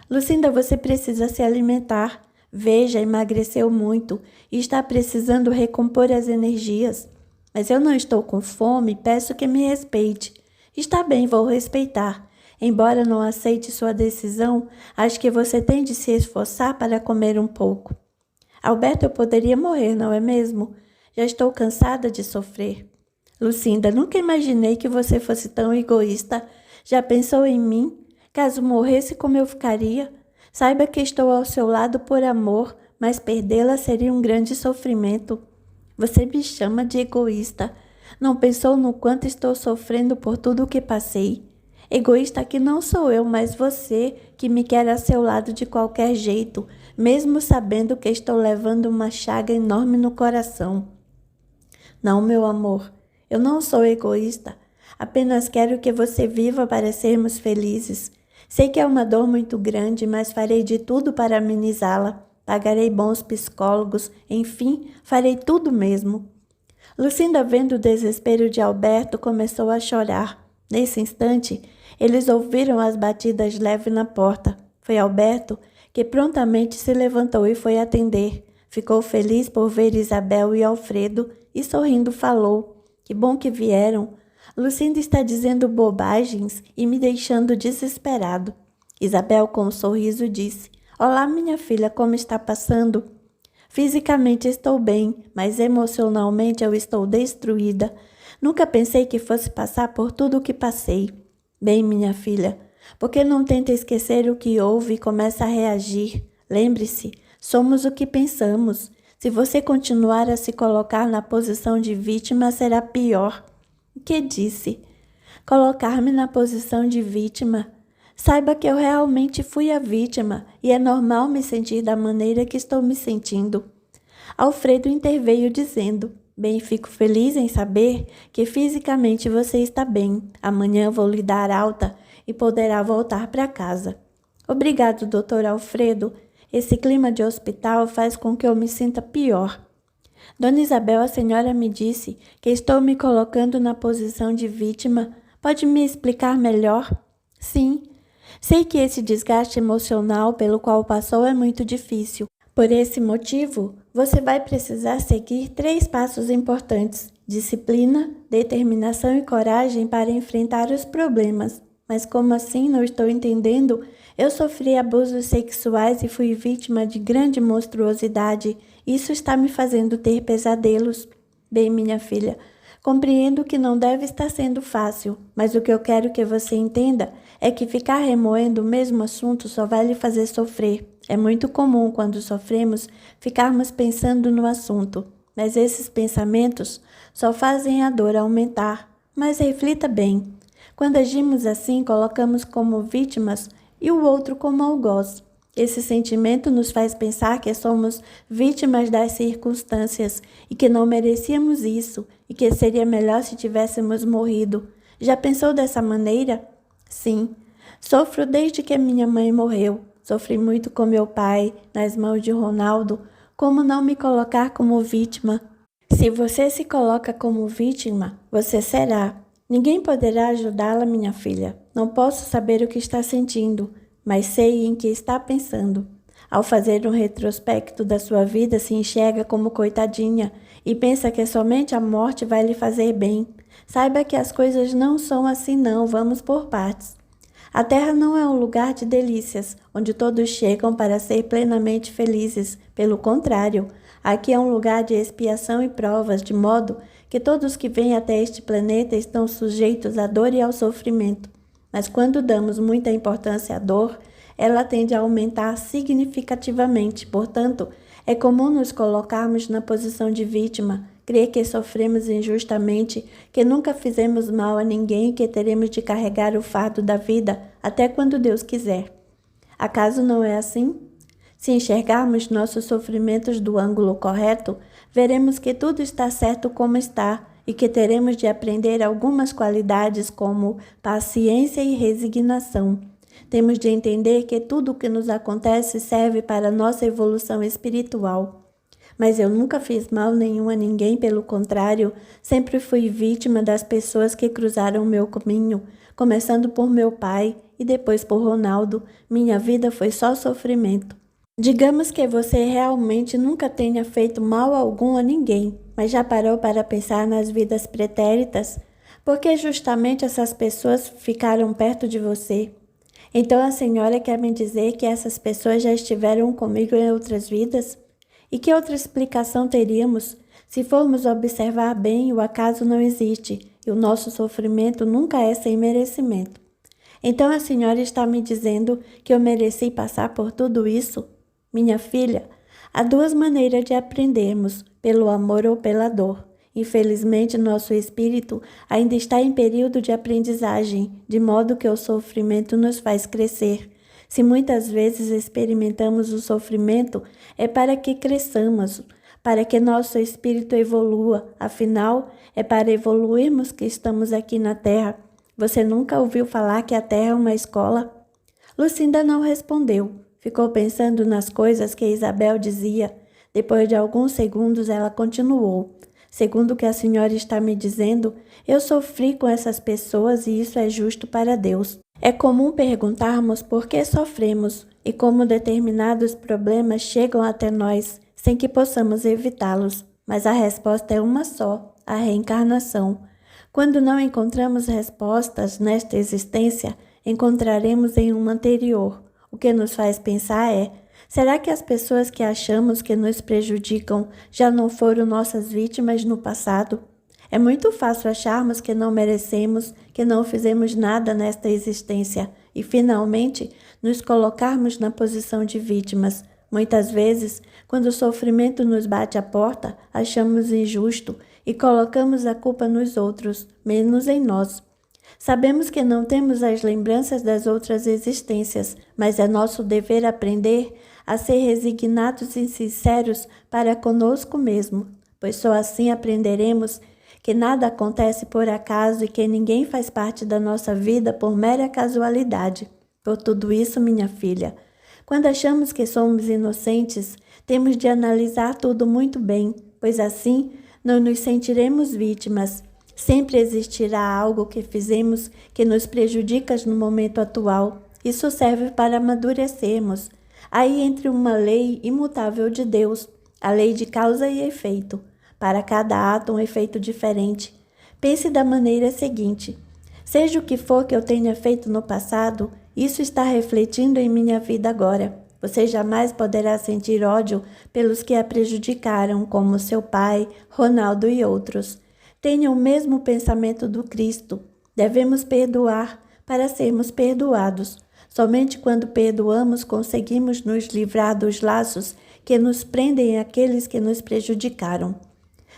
Lucinda, você precisa se alimentar. Veja, emagreceu muito e está precisando recompor as energias. Mas eu não estou com fome, peço que me respeite. Está bem, vou respeitar. Embora não aceite sua decisão, acho que você tem de se esforçar para comer um pouco. Alberto, eu poderia morrer, não é mesmo? Já estou cansada de sofrer. Lucinda, nunca imaginei que você fosse tão egoísta. Já pensou em mim? Caso morresse, como eu ficaria? Saiba que estou ao seu lado por amor, mas perdê-la seria um grande sofrimento. Você me chama de egoísta. Não pensou no quanto estou sofrendo por tudo o que passei? Egoísta que não sou eu, mas você, que me quer a seu lado de qualquer jeito, mesmo sabendo que estou levando uma chaga enorme no coração. Não, meu amor, eu não sou egoísta. Apenas quero que você viva para sermos felizes. Sei que é uma dor muito grande, mas farei de tudo para amenizá-la. Pagarei bons psicólogos, enfim, farei tudo mesmo. Lucinda, vendo o desespero de Alberto, começou a chorar. Nesse instante, eles ouviram as batidas leves na porta. Foi Alberto que prontamente se levantou e foi atender. Ficou feliz por ver Isabel e Alfredo e, sorrindo, falou: Que bom que vieram. Lucinda está dizendo bobagens e me deixando desesperado. Isabel, com um sorriso, disse: Olá, minha filha, como está passando? Fisicamente estou bem, mas emocionalmente eu estou destruída. Nunca pensei que fosse passar por tudo o que passei. Bem, minha filha, por que não tenta esquecer o que houve e começa a reagir? Lembre-se, somos o que pensamos. Se você continuar a se colocar na posição de vítima, será pior. O que disse? Colocar-me na posição de vítima? Saiba que eu realmente fui a vítima e é normal me sentir da maneira que estou me sentindo. Alfredo interveio dizendo: Bem, fico feliz em saber que fisicamente você está bem. Amanhã vou lhe dar alta e poderá voltar para casa. Obrigado, doutor Alfredo. Esse clima de hospital faz com que eu me sinta pior. Dona Isabel, a senhora me disse que estou me colocando na posição de vítima. Pode me explicar melhor? Sim. Sei que esse desgaste emocional pelo qual passou é muito difícil. Por esse motivo, você vai precisar seguir 3 passos importantes: disciplina, determinação e coragem para enfrentar os problemas. Mas como assim? Não estou entendendo. Eu sofri abusos sexuais e fui vítima de grande monstruosidade. Isso está me fazendo ter pesadelos. Bem, minha filha, compreendo que não deve estar sendo fácil, mas o que eu quero que você entenda é que ficar remoendo o mesmo assunto só vai lhe fazer sofrer. É muito comum, quando sofremos, ficarmos pensando no assunto. mas esses pensamentos só fazem a dor aumentar. Mas reflita bem. Quando agimos assim, colocamos como vítimas e o outro como algoz. Esse sentimento nos faz pensar que somos vítimas das circunstâncias e que não merecíamos isso e que seria melhor se tivéssemos morrido. Já pensou dessa maneira? Sim. Sofro desde que minha mãe morreu. Sofri muito com meu pai, nas mãos de Ronaldo. Como não me colocar como vítima? Se você se coloca como vítima, você será. Ninguém poderá ajudá-la, minha filha. Não posso saber o que está sentindo, mas sei em que está pensando. Ao fazer um retrospecto da sua vida, se enxerga como coitadinha e pensa que somente a morte vai lhe fazer bem. Saiba que as coisas não são assim não, vamos por partes. A Terra não é um lugar de delícias, onde todos chegam para ser plenamente felizes. Pelo contrário, aqui é um lugar de expiação e provas, de modo que todos que vêm até este planeta estão sujeitos à dor e ao sofrimento. Mas quando damos muita importância à dor, ela tende a aumentar significativamente. Portanto, é comum nos colocarmos na posição de vítima, crer que sofremos injustamente, que nunca fizemos mal a ninguém e que teremos de carregar o fardo da vida até quando Deus quiser. Acaso não é assim? Se enxergarmos nossos sofrimentos do ângulo correto, veremos que tudo está certo como está e que teremos de aprender algumas qualidades como paciência e resignação. Temos de entender que tudo o que nos acontece serve para nossa evolução espiritual. Mas eu nunca fiz mal nenhum a ninguém, pelo contrário, sempre fui vítima das pessoas que cruzaram meu caminho, começando por meu pai e depois por Ronaldo. Minha vida foi só sofrimento. Digamos que você realmente nunca tenha feito mal algum a ninguém, mas já parou para pensar nas vidas pretéritas? Porque justamente essas pessoas ficaram perto de você. Então a senhora quer me dizer que essas pessoas já estiveram comigo em outras vidas? E que outra explicação teríamos? Se formos observar bem, o acaso não existe e o nosso sofrimento nunca é sem merecimento. Então a senhora está me dizendo que eu mereci passar por tudo isso? Minha filha, há duas maneiras de aprendermos, pelo amor ou pela dor. Infelizmente, nosso espírito ainda está em período de aprendizagem, de modo que o sofrimento nos faz crescer. Se muitas vezes experimentamos o sofrimento, é para que cresçamos, para que nosso espírito evolua. Afinal, é para evoluirmos que estamos aqui na Terra. Você nunca ouviu falar que a Terra é uma escola? Lucinda não respondeu. Ficou pensando nas coisas que Isabel dizia. Depois de alguns segundos, ela continuou. Segundo o que a senhora está me dizendo, eu sofri com essas pessoas e isso é justo para Deus. É comum perguntarmos por que sofremos e como determinados problemas chegam até nós sem que possamos evitá-los. Mas a resposta é uma só, a reencarnação. Quando não encontramos respostas nesta existência, encontraremos em uma anterior. O que nos faz pensar é: será que as pessoas que achamos que nos prejudicam já não foram nossas vítimas no passado? É muito fácil acharmos que não merecemos, que não fizemos nada nesta existência e, finalmente, nos colocarmos na posição de vítimas. Muitas vezes, quando o sofrimento nos bate à porta, achamos injusto e colocamos a culpa nos outros, menos em nós. Sabemos que não temos as lembranças das outras existências, mas é nosso dever aprender a ser resignados e sinceros para conosco mesmo, pois só assim aprenderemos que nada acontece por acaso e que ninguém faz parte da nossa vida por mera casualidade. Por tudo isso, minha filha, quando achamos que somos inocentes, temos de analisar tudo muito bem, pois assim não nos sentiremos vítimas. Sempre existirá algo que fizemos que nos prejudica no momento atual. Isso serve para amadurecermos. Aí entra uma lei imutável de Deus, a lei de causa e efeito. Para cada ato, um efeito diferente. Pense da maneira seguinte: seja o que for que eu tenha feito no passado, isso está refletindo em minha vida agora. Você jamais poderá sentir ódio pelos que a prejudicaram, como seu pai, Ronaldo e outros. Tenha o mesmo pensamento do Cristo. Devemos perdoar para sermos perdoados. Somente quando perdoamos conseguimos nos livrar dos laços que nos prendem àqueles que nos prejudicaram.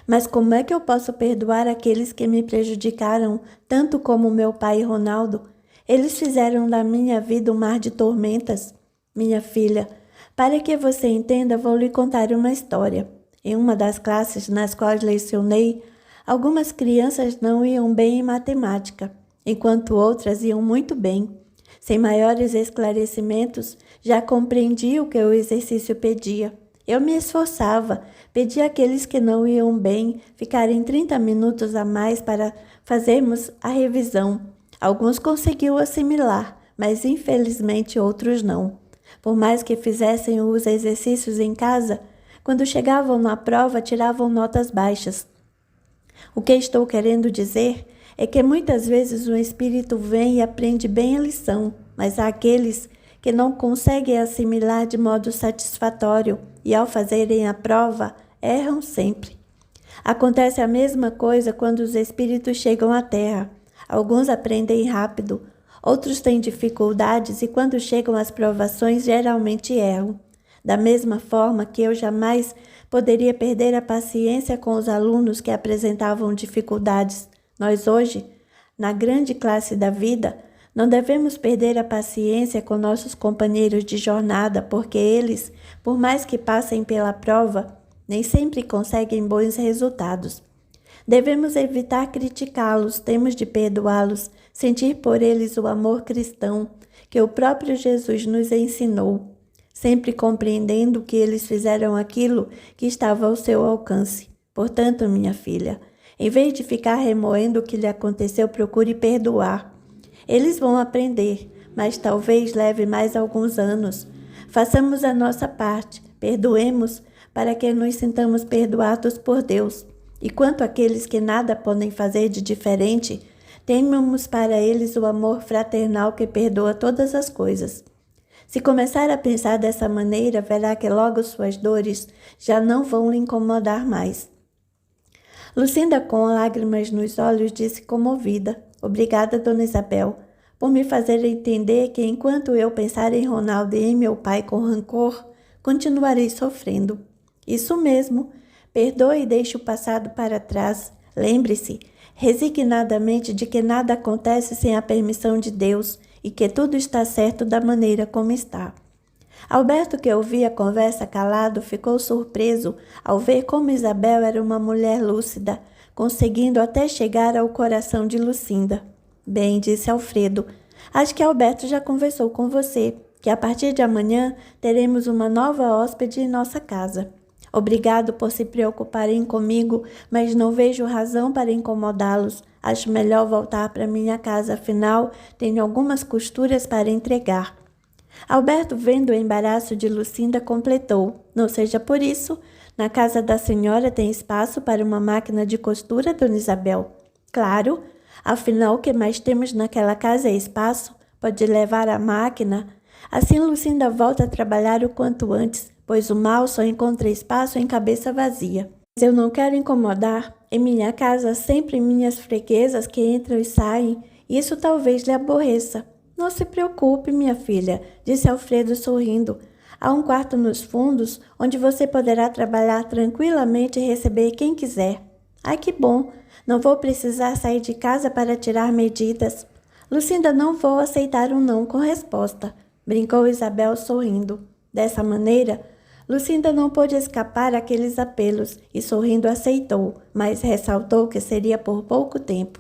Mas como é que eu posso perdoar aqueles que me prejudicaram, tanto como meu pai e Ronaldo? Eles fizeram da minha vida um mar de tormentas. Minha filha, para que você entenda, vou lhe contar uma história. Em uma das classes nas quais lecionei, algumas crianças não iam bem em matemática, enquanto outras iam muito bem. Sem maiores esclarecimentos, já compreendi o que o exercício pedia. Eu me esforçava, pedia àqueles que não iam bem ficarem 30 minutos a mais para fazermos a revisão. Alguns conseguiam assimilar, mas infelizmente outros não. Por mais que fizessem os exercícios em casa, quando chegavam na prova tiravam notas baixas. O que estou querendo dizer é que muitas vezes o espírito vem e aprende bem a lição, mas há aqueles que não conseguem assimilar de modo satisfatório e, ao fazerem a prova, erram sempre. Acontece a mesma coisa quando os espíritos chegam à Terra. Alguns aprendem rápido, outros têm dificuldades e, quando chegam às provações, geralmente erram. Da mesma forma que eu jamais poderia perder a paciência com os alunos que apresentavam dificuldades, nós hoje, na grande classe da vida, não devemos perder a paciência com nossos companheiros de jornada, porque eles, por mais que passem pela prova, nem sempre conseguem bons resultados. Devemos evitar criticá-los, temos de perdoá-los, sentir por eles o amor cristão que o próprio Jesus nos ensinou, sempre compreendendo que eles fizeram aquilo que estava ao seu alcance. Portanto, minha filha, em vez de ficar remoendo o que lhe aconteceu, procure perdoar. Eles vão aprender, mas talvez leve mais alguns anos. Façamos a nossa parte, perdoemos para que nos sintamos perdoados por Deus. E quanto àqueles que nada podem fazer de diferente, tenhamos para eles o amor fraternal que perdoa todas as coisas. Se começar a pensar dessa maneira, verá que logo suas dores já não vão lhe incomodar mais. Lucinda, com lágrimas nos olhos, disse comovida: Obrigada, Dona Isabel, por me fazer entender que enquanto eu pensar em Ronaldo e em meu pai com rancor, continuarei sofrendo. Isso mesmo. Perdoe e deixe o passado para trás. Lembre-se, resignadamente, de que nada acontece sem a permissão de Deus e que tudo está certo da maneira como está. Alberto, que ouvia a conversa calado, ficou surpreso ao ver como Isabel era uma mulher lúcida, conseguindo até chegar ao coração de Lucinda. Bem, disse Alfredo, acho que Alberto já conversou com você, que a partir de amanhã teremos uma nova hóspede em nossa casa. Obrigado por se preocuparem comigo, mas não vejo razão para incomodá-los. Acho melhor voltar para minha casa, afinal, tenho algumas costuras para entregar. Alberto, vendo o embaraço de Lucinda, completou: Não seja por isso. Na casa da senhora tem espaço para uma máquina de costura, Dona Isabel? Claro. Afinal, o que mais temos naquela casa é espaço. Pode levar a máquina. Assim, Lucinda volta a trabalhar o quanto antes, pois o mal só encontra espaço em cabeça vazia. Mas eu não quero incomodar. Em minha casa, sempre minhas freguesas que entram e saem. Isso talvez lhe aborreça. Não se preocupe, minha filha, disse Alfredo sorrindo. Há um quarto nos fundos, onde você poderá trabalhar tranquilamente e receber quem quiser. Ai, que bom! Não vou precisar sair de casa para tirar medidas. Lucinda, não vou aceitar um não com resposta, brincou Isabel sorrindo. Dessa maneira, Lucinda não pôde escapar àqueles apelos e, sorrindo, aceitou, mas ressaltou que seria por pouco tempo.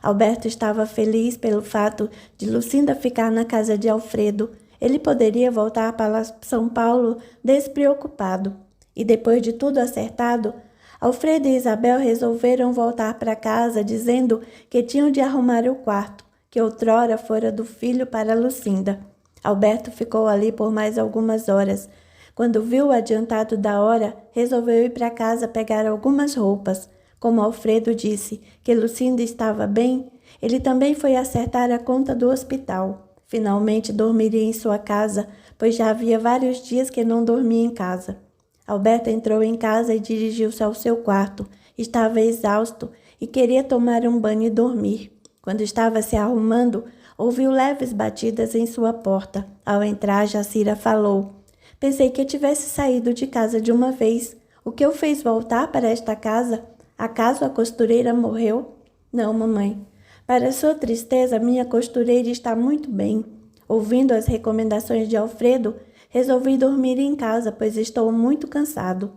Alberto estava feliz pelo fato de Lucinda ficar na casa de Alfredo. Ele poderia voltar para São Paulo despreocupado. E depois de tudo acertado, Alfredo e Isabel resolveram voltar para casa, dizendo que tinham de arrumar o quarto, que outrora fora do filho para Lucinda. Alberto ficou ali por mais algumas horas. Quando viu o adiantado da hora, resolveu ir para casa pegar algumas roupas. Como Alfredo disse que Lucinda estava bem, ele também foi acertar a conta do hospital. Finalmente dormiria em sua casa, pois já havia vários dias que não dormia em casa. Alberto entrou em casa e dirigiu-se ao seu quarto. Estava exausto e queria tomar um banho e dormir. Quando estava se arrumando, ouviu leves batidas em sua porta. Ao entrar, Jacira falou: Pensei que tivesse saído de casa de uma vez. O que o fez voltar para esta casa? Acaso a costureira morreu? Não, mamãe. Para sua tristeza, minha costureira está muito bem. Ouvindo as recomendações de Alfredo, resolvi dormir em casa, pois estou muito cansado.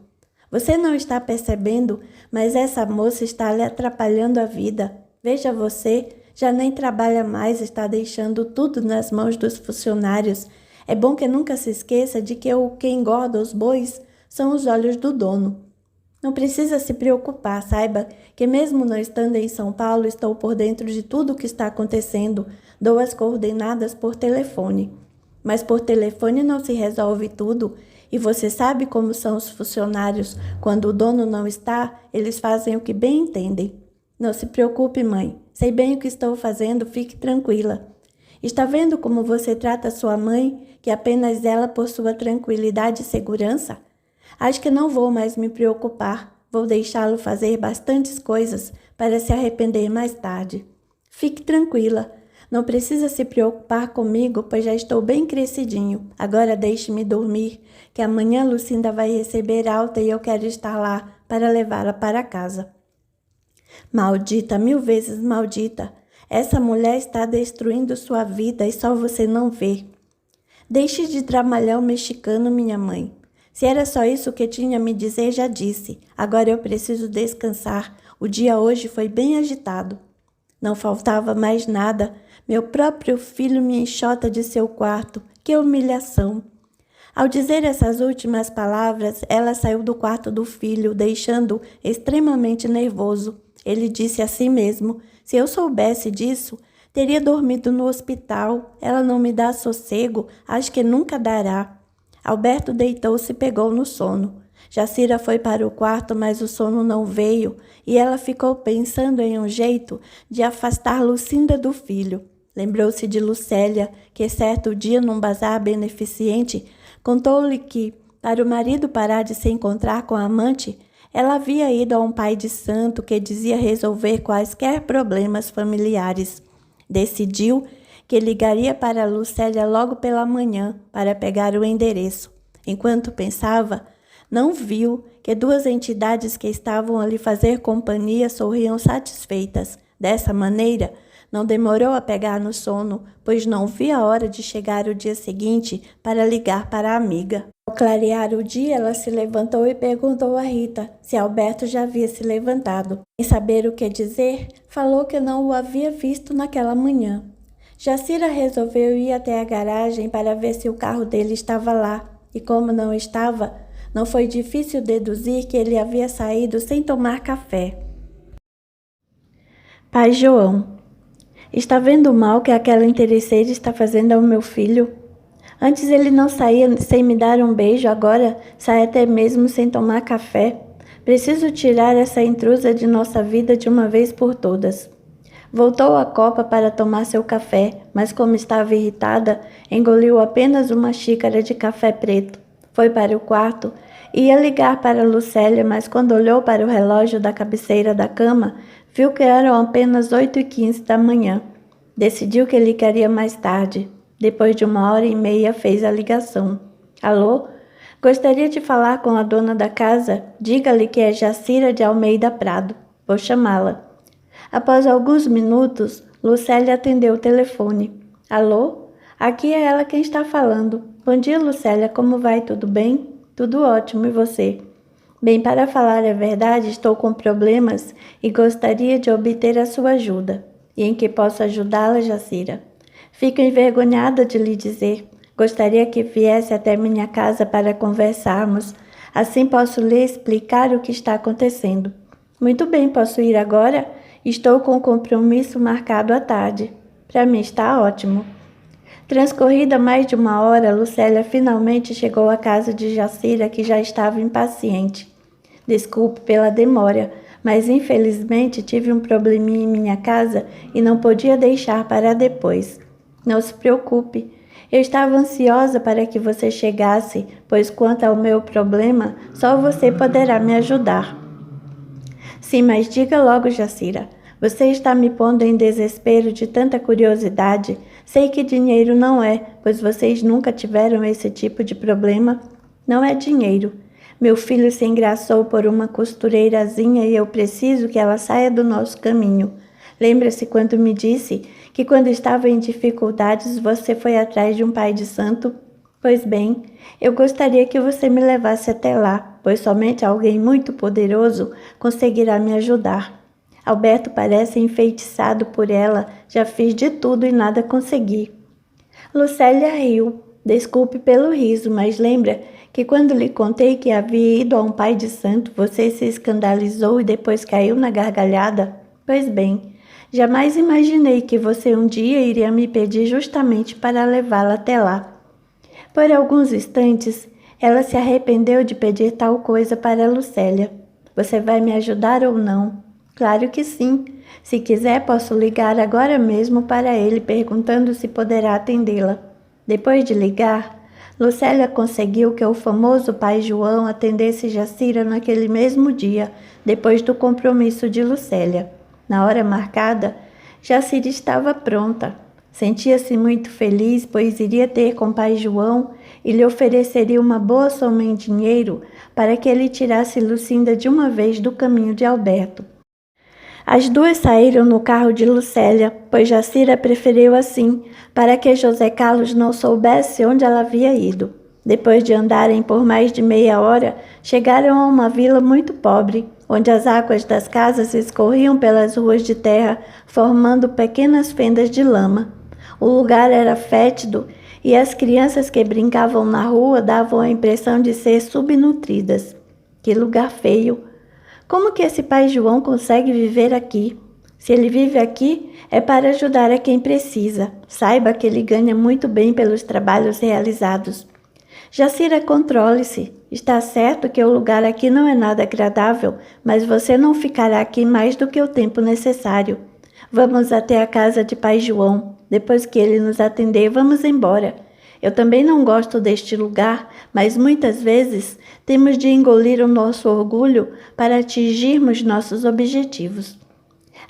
Você não está percebendo, mas essa moça está lhe atrapalhando a vida. Veja você, já nem trabalha mais, está deixando tudo nas mãos dos funcionários. É bom que nunca se esqueça de que o que engorda os bois são os olhos do dono. Não precisa se preocupar, saiba que mesmo não estando em São Paulo, estou por dentro de tudo o que está acontecendo. Dou as coordenadas por telefone. Mas por telefone não se resolve tudo. E você sabe como são os funcionários. Quando o dono não está, eles fazem o que bem entendem. Não se preocupe, mãe. Sei bem o que estou fazendo, fique tranquila. Está vendo como você trata sua mãe, que apenas ela por sua tranquilidade e segurança? Acho que não vou mais me preocupar. Vou deixá-lo fazer bastantes coisas para se arrepender mais tarde. Fique tranquila. Não precisa se preocupar comigo, pois já estou bem crescidinho. Agora deixe-me dormir, que amanhã Lucinda vai receber alta e eu quero estar lá para levá-la para casa. Maldita, 1000 vezes maldita. Essa mulher está destruindo sua vida e só você não vê. Deixe de dramalhão mexicano, minha mãe. Se era só isso que tinha a me dizer, já disse. Agora eu preciso descansar. O dia hoje foi bem agitado. Não faltava mais nada. Meu próprio filho me enxota de seu quarto. Que humilhação! Ao dizer essas últimas palavras, ela saiu do quarto do filho, deixando-o extremamente nervoso. Ele disse a si mesmo: se eu soubesse disso, teria dormido no hospital. Ela não me dá sossego, acho que nunca dará. Alberto deitou-se e pegou no sono. Jacira foi para o quarto, mas o sono não veio, e ela ficou pensando em um jeito de afastar Lucinda do filho. Lembrou-se de Lucélia, que certo dia num bazar beneficente, contou-lhe que, para o marido parar de se encontrar com a amante, ela havia ido a um pai de santo que dizia resolver quaisquer problemas familiares. Decidiu que ligaria para Lucélia logo pela manhã para pegar o endereço. Enquanto pensava, não viu que 2 entidades que estavam ali fazer companhia sorriam satisfeitas. Dessa maneira, não demorou a pegar no sono, pois não via a hora de chegar o dia seguinte para ligar para a amiga. Ao clarear o dia, ela se levantou e perguntou a Rita se Alberto já havia se levantado. Sem saber o que dizer, falou que não o havia visto naquela manhã. Jacira resolveu ir até a garagem para ver se o carro dele estava lá, e como não estava, não foi difícil deduzir que ele havia saído sem tomar café. Pai João: está vendo o mal que aquela interesseira está fazendo ao meu filho? Antes ele não saía sem me dar um beijo, agora sai até mesmo sem tomar café. Preciso tirar essa intrusa de nossa vida de uma vez por todas. Voltou à copa para tomar seu café, mas como estava irritada, engoliu apenas uma xícara de café preto. Foi para o quarto, ia ligar para Lucélia, mas quando olhou para o relógio da cabeceira da cama, viu que eram apenas 8h15 da manhã. Decidiu que ligaria mais tarde. Depois de 1h30, fez a ligação. Alô? Gostaria de falar com a dona da casa? Diga-lhe que é Jacira de Almeida Prado. Vou chamá-la. Após alguns minutos, Lucélia atendeu o telefone. Alô? Aqui é ela quem está falando. Bom dia, Lucélia. Como vai? Tudo bem? Tudo ótimo. E você? Bem, para falar a verdade, estou com problemas e gostaria de obter a sua ajuda. E em que posso ajudá-la, Jacira? Fico envergonhada de lhe dizer. Gostaria que viesse até minha casa para conversarmos. Assim posso lhe explicar o que está acontecendo. Muito bem, posso ir agora? Estou com um compromisso marcado à tarde. Para mim está ótimo. Transcorrida mais de 1 hora, Lucélia finalmente chegou à casa de Jacira, que já estava impaciente. Desculpe pela demora, mas infelizmente tive um probleminha em minha casa e não podia deixar para depois. Não se preocupe. Eu estava ansiosa para que você chegasse, pois quanto ao meu problema, só você poderá me ajudar. Sim, mas diga logo, Jacira. Você está me pondo em desespero de tanta curiosidade. Sei que dinheiro não é, pois vocês nunca tiveram esse tipo de problema. Não é dinheiro, Meu filho se engraçou por uma costureirazinha e eu preciso que ela saia do nosso caminho. Lembra-se quando me disse que quando estava em dificuldades você foi atrás de um pai de santo? Pois bem, eu gostaria que você me levasse até lá, pois somente alguém muito poderoso conseguirá me ajudar. Alberto parece enfeitiçado por ela, já fiz de tudo e nada consegui. Lucélia riu. Desculpe pelo riso, mas lembra que quando lhe contei que havia ido a um pai de santo, você se escandalizou e depois caiu na gargalhada? Pois bem, jamais imaginei que você um dia iria me pedir justamente para levá-la até lá. Por alguns instantes, ela se arrependeu de pedir tal coisa para Lucélia. Você vai me ajudar ou não? Claro que sim. Se quiser, posso ligar agora mesmo para ele, perguntando se poderá atendê-la. Depois de ligar, Lucélia conseguiu que o famoso pai João atendesse Jacira naquele mesmo dia, depois do compromisso de Lucélia. Na hora marcada, Jacira estava pronta. Sentia-se muito feliz, pois iria ter com pai João e lhe ofereceria uma boa soma em dinheiro para que ele tirasse Lucinda de uma vez do caminho de Alberto. As duas saíram no carro de Lucélia, pois Jacira preferiu assim, para que José Carlos não soubesse onde ela havia ido. Depois de andarem por mais de meia hora, chegaram a uma vila muito pobre, onde as águas das casas escorriam pelas ruas de terra, formando pequenas fendas de lama. O lugar era fétido e as crianças que brincavam na rua davam a impressão de ser subnutridas. Que lugar feio! Como que esse pai João consegue viver aqui? Se ele vive aqui, é para ajudar a quem precisa. Saiba que ele ganha muito bem pelos trabalhos realizados. Jacira, controle-se. Está certo que o lugar aqui não é nada agradável, mas você não ficará aqui mais do que o tempo necessário. Vamos até a casa de pai João. Depois que ele nos atender, vamos embora. Eu também não gosto deste lugar, mas muitas vezes temos de engolir o nosso orgulho para atingirmos nossos objetivos.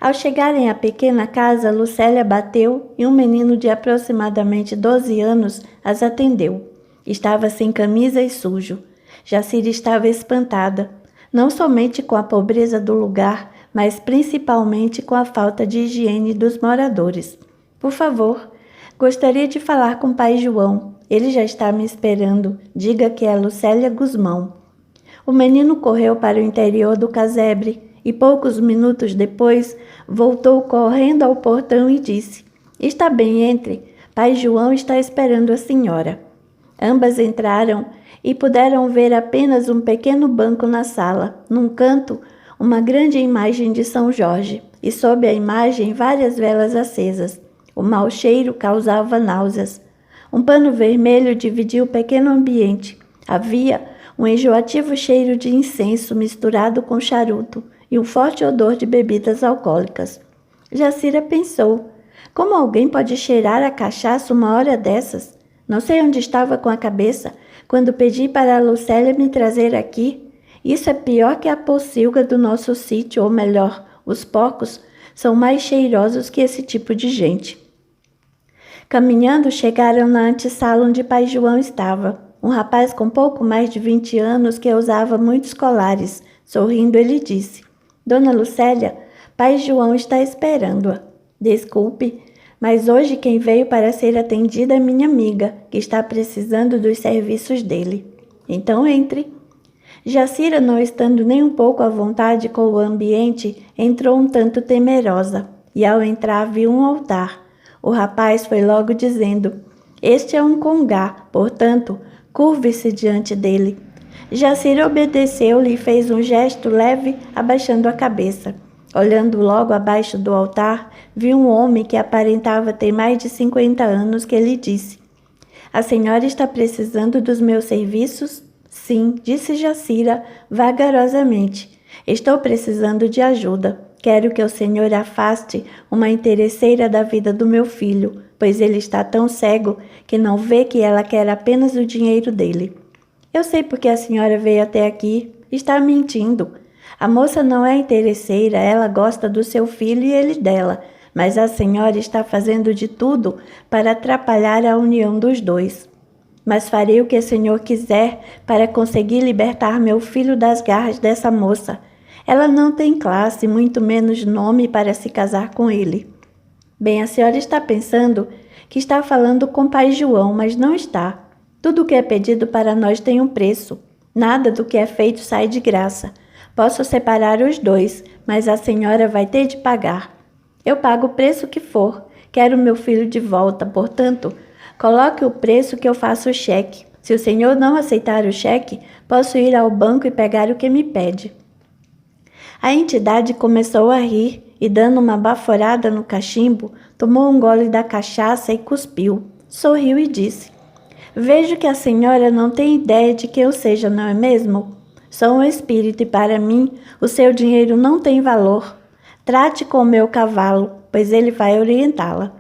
Ao chegarem à pequena casa, Lucélia bateu e um menino de aproximadamente 12 anos as atendeu. Estava sem camisa e sujo. Jacira estava espantada, não somente com a pobreza do lugar, mas principalmente com a falta de higiene dos moradores. Por favor, gostaria de falar com o pai João. Ele já está me esperando. Diga que é Lucélia Guzmão. O menino correu para o interior do casebre e poucos minutos depois voltou correndo ao portão e disse: Está bem, entre. Pai João está esperando a senhora. Ambas entraram e puderam ver apenas um pequeno banco na sala. Num canto, uma grande imagem de São Jorge e sob a imagem várias velas acesas. O mau cheiro causava náuseas. Um pano vermelho dividia o pequeno ambiente. Havia um enjoativo cheiro de incenso misturado com charuto e um forte odor de bebidas alcoólicas. Jacira pensou: como alguém pode cheirar a cachaça uma hora dessas? Não sei onde estava com a cabeça quando pedi para a Lucélia me trazer aqui. Isso é pior que a pocilga do nosso sítio, ou melhor, os porcos são mais cheirosos que esse tipo de gente. Caminhando, chegaram na antessala onde pai João estava. Um rapaz com pouco mais de 20 anos que usava muitos colares. Sorrindo, ele disse: Dona Lucélia, pai João está esperando-a. Desculpe, mas hoje quem veio para ser atendida é minha amiga, que está precisando dos serviços dele. Então entre. Jacira, não estando nem um pouco à vontade com o ambiente, entrou um tanto temerosa, e ao entrar viu um altar. O rapaz foi logo dizendo: Este é um congá, portanto, curve-se diante dele. Jacira obedeceu-lhe e fez um gesto leve, abaixando a cabeça. Olhando logo abaixo do altar, viu um homem que aparentava ter mais de 50 anos que lhe disse: A senhora está precisando dos meus serviços? Sim, disse Jacira vagarosamente. Estou precisando de ajuda. Quero que o senhor afaste uma interesseira da vida do meu filho, pois ele está tão cego que não vê que ela quer apenas o dinheiro dele. Eu sei porque a senhora veio até aqui. Está mentindo. A moça não é interesseira, ela gosta do seu filho e ele dela, mas a senhora está fazendo de tudo para atrapalhar a união dos dois. mas farei o que o Senhor quiser para conseguir libertar meu filho das garras dessa moça. Ela não tem classe, muito menos nome para se casar com ele. Bem, a senhora está pensando que está falando com pai João, mas não está. Tudo o que é pedido para nós tem um preço. Nada do que é feito sai de graça. Posso separar os dois, mas a senhora vai ter de pagar. Eu pago o preço que for. Quero meu filho de volta, portanto, coloque o preço que eu faço o cheque. Se o senhor não aceitar o cheque, posso ir ao banco e pegar o que me pede. A entidade começou a rir e, dando uma baforada no cachimbo, tomou um gole da cachaça e cuspiu. Sorriu e disse: Vejo que a senhora não tem ideia de quem eu seja, não é mesmo? Sou um espírito e, para mim, o seu dinheiro não tem valor. Trate com o meu cavalo, pois ele vai orientá-la.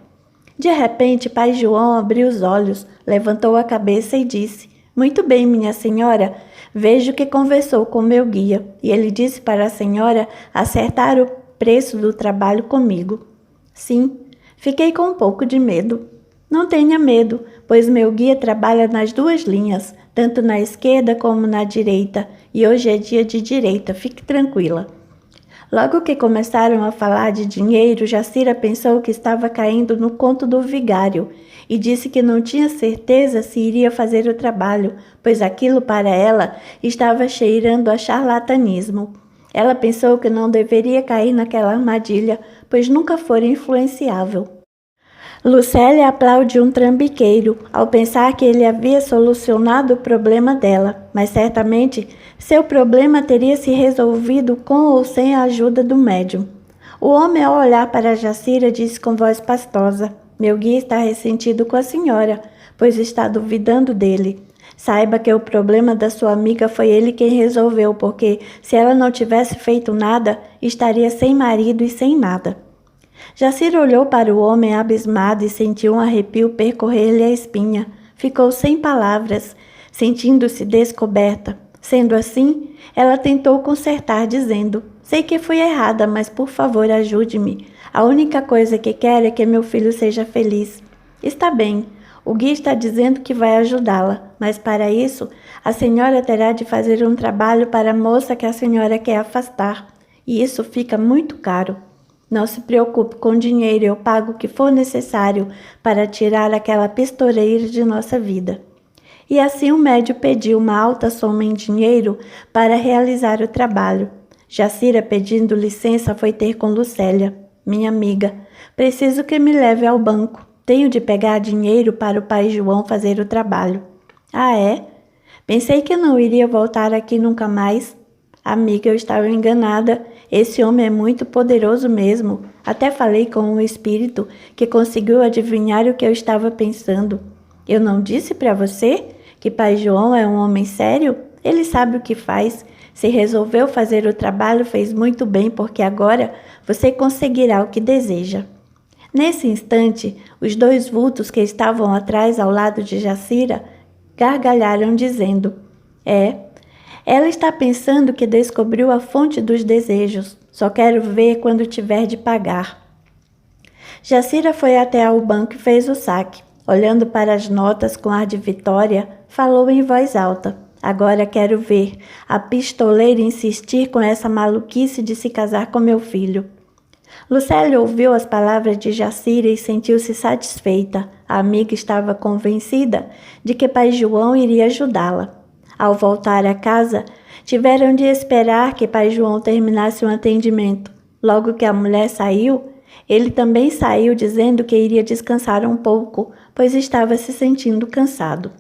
De repente, pai João abriu os olhos, levantou a cabeça e disse: Muito bem, minha senhora. Vejo que conversou com meu guia, e ele disse para a senhora acertar o preço do trabalho comigo. Sim, fiquei com um pouco de medo. Não tenha medo, pois meu guia trabalha nas duas linhas, tanto na esquerda como na direita, e hoje é dia de direita, fique tranquila. Logo que começaram a falar de dinheiro, Jacira pensou que estava caindo no conto do vigário e disse que não tinha certeza se iria fazer o trabalho, pois aquilo para ela estava cheirando a charlatanismo. Ela pensou que não deveria cair naquela armadilha, pois nunca fora influenciável. Lucélia aplaudiu um trambiqueiro ao pensar que ele havia solucionado o problema dela, mas certamente seu problema teria se resolvido com ou sem a ajuda do médium. O homem, ao olhar para Jacira, disse com voz pastosa: Meu guia está ressentido com a senhora, pois está duvidando dele. Saiba que o problema da sua amiga foi ele quem resolveu, porque se ela não tivesse feito nada, estaria sem marido e sem nada. Jacira olhou para o homem abismado e sentiu um arrepio percorrer-lhe a espinha. Ficou sem palavras, sentindo-se descoberta. Sendo assim, ela tentou consertar, dizendo: Sei que fui errada, mas por favor ajude-me. A única coisa que quero é que meu filho seja feliz. Está bem, o guia está dizendo que vai ajudá-la, mas para isso, a senhora terá de fazer um trabalho para a moça que a senhora quer afastar. E isso fica muito caro. Não se preocupe com dinheiro, eu pago o que for necessário para tirar aquela pistoleira de nossa vida. E assim o médium pediu uma alta soma em dinheiro para realizar o trabalho. Jacira, pedindo licença, foi ter com Lucélia. Minha amiga, preciso que me leve ao banco. Tenho de pegar dinheiro para o pai João fazer o trabalho. Ah, é? Pensei que não iria voltar aqui nunca mais. Amiga, eu estava enganada. Esse homem é muito poderoso mesmo. Até falei com um espírito que conseguiu adivinhar o que eu estava pensando. Eu não disse para você que pai João é um homem sério? Ele sabe o que faz. Se resolveu fazer o trabalho, fez muito bem, porque agora você conseguirá o que deseja. Nesse instante, os dois vultos que estavam atrás ao lado de Jacira gargalharam, dizendo: Ela está pensando que descobriu a fonte dos desejos. Só quero ver quando tiver de pagar. Jacira foi até ao banco e fez o saque. Olhando para as notas com ar de vitória, falou em voz alta: Agora quero ver a pistoleira insistir com essa maluquice de se casar com meu filho. Lucélia ouviu as palavras de Jacira e sentiu-se satisfeita. A amiga estava convencida de que pai João iria ajudá-la. Ao voltar a casa, tiveram de esperar que pai João terminasse o atendimento. Logo que a mulher saiu, ele também saiu dizendo que iria descansar um pouco, pois estava se sentindo cansado.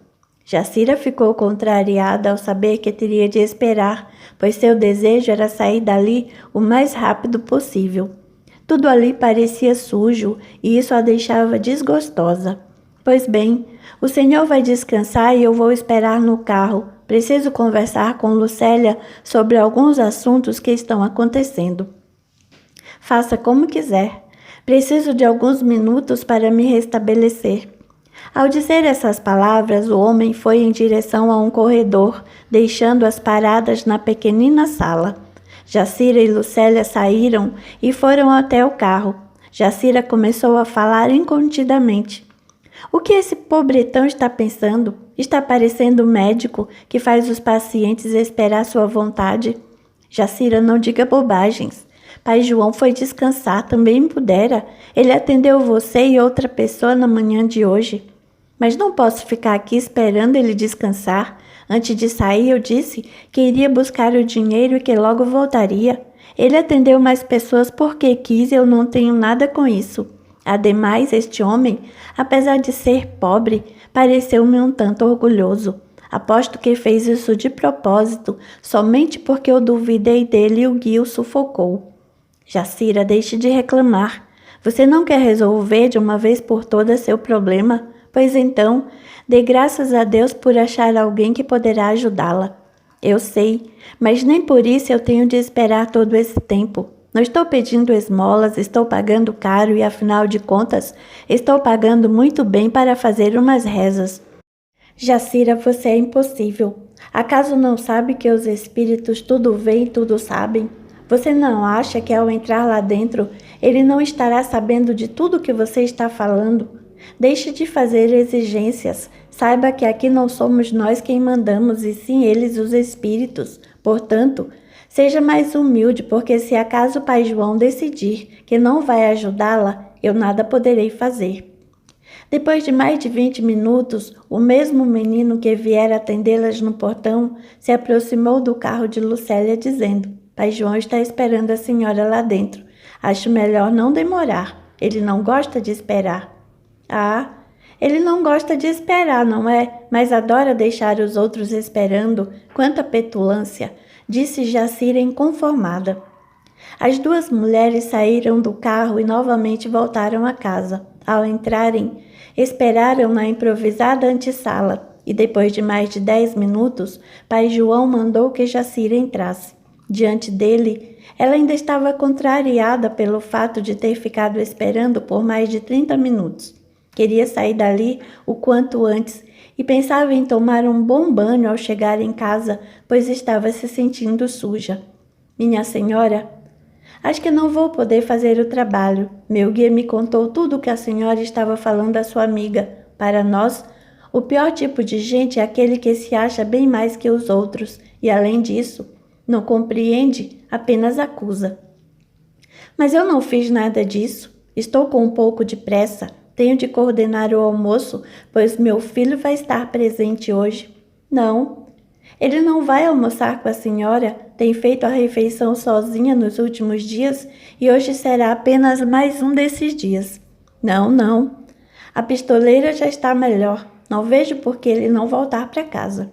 Jacira ficou contrariada ao saber que teria de esperar, pois seu desejo era sair dali o mais rápido possível. Tudo ali parecia sujo e isso a deixava desgostosa. Pois bem, o senhor vai descansar e eu vou esperar no carro. Preciso conversar com Lucélia sobre alguns assuntos que estão acontecendo. Faça como quiser. Preciso de alguns minutos para me restabelecer. Ao dizer essas palavras, o homem foi em direção a um corredor, deixando-as paradas na pequenina sala. Jacira e Lucélia saíram e foram até o carro. Jacira começou a falar incontidamente. O que esse pobretão está pensando? Está parecendo o médico que faz os pacientes esperar sua vontade. Jacira, não diga bobagens. Pai João foi descansar, também pudera. Ele atendeu você e outra pessoa na manhã de hoje. Mas não posso ficar aqui esperando ele descansar. Antes de sair, eu disse que iria buscar o dinheiro e que logo voltaria. Ele atendeu mais pessoas porque quis e eu não tenho nada com isso. Ademais, este homem, apesar de ser pobre, pareceu-me um tanto orgulhoso. Aposto que fez isso de propósito, somente porque eu duvidei dele e o guia o sufocou. Jacira, deixe de reclamar. Você não quer resolver de uma vez por todas seu problema? Pois então, dê graças a Deus por achar alguém que poderá ajudá-la. Eu sei, mas nem por isso eu tenho de esperar todo esse tempo. Não estou pedindo esmolas, estou pagando caro e, afinal de contas, estou pagando muito bem para fazer umas rezas. Jacira, você é impossível. Acaso não sabe que os espíritos tudo veem e tudo sabem? Você não acha que ao entrar lá dentro, ele não estará sabendo de tudo que você está falando? Deixe de fazer exigências. Saiba que aqui não somos nós quem mandamos, e sim eles, os espíritos. Portanto, seja mais humilde, porque se acaso o Pai João decidir que não vai ajudá-la, eu nada poderei fazer. Depois de mais de 20 minutos, o mesmo menino que viera atendê-las no portão se aproximou do carro de Lucélia, dizendo: Pai João está esperando a senhora lá dentro. Acho melhor não demorar. Ele não gosta de esperar. Ah, ele não gosta de esperar, não é? Mas adora deixar os outros esperando. Quanta petulância! Disse Jacira inconformada. As duas mulheres saíram do carro e novamente voltaram a casa. Ao entrarem, esperaram na improvisada antessala e depois de mais de 10 minutos, Pai João mandou que Jacira entrasse. Diante dele, ela ainda estava contrariada pelo fato de ter ficado esperando por mais de 30 minutos. Queria sair dali o quanto antes e pensava em tomar um bom banho ao chegar em casa, pois estava se sentindo suja. Minha senhora, acho que não vou poder fazer o trabalho. Meu guia me contou tudo o que a senhora estava falando à sua amiga. Para nós, o pior tipo de gente é aquele que se acha bem mais que os outros e, além disso, não compreende, apenas acusa. Mas eu não fiz nada disso. Estou com um pouco de pressa. Tenho de coordenar o almoço, pois meu filho vai estar presente hoje. Não, ele não vai almoçar com a senhora. Tem feito a refeição sozinha nos últimos dias e hoje será apenas mais um desses dias. Não. A pistoleira já está melhor. Não vejo por que ele não voltar para casa.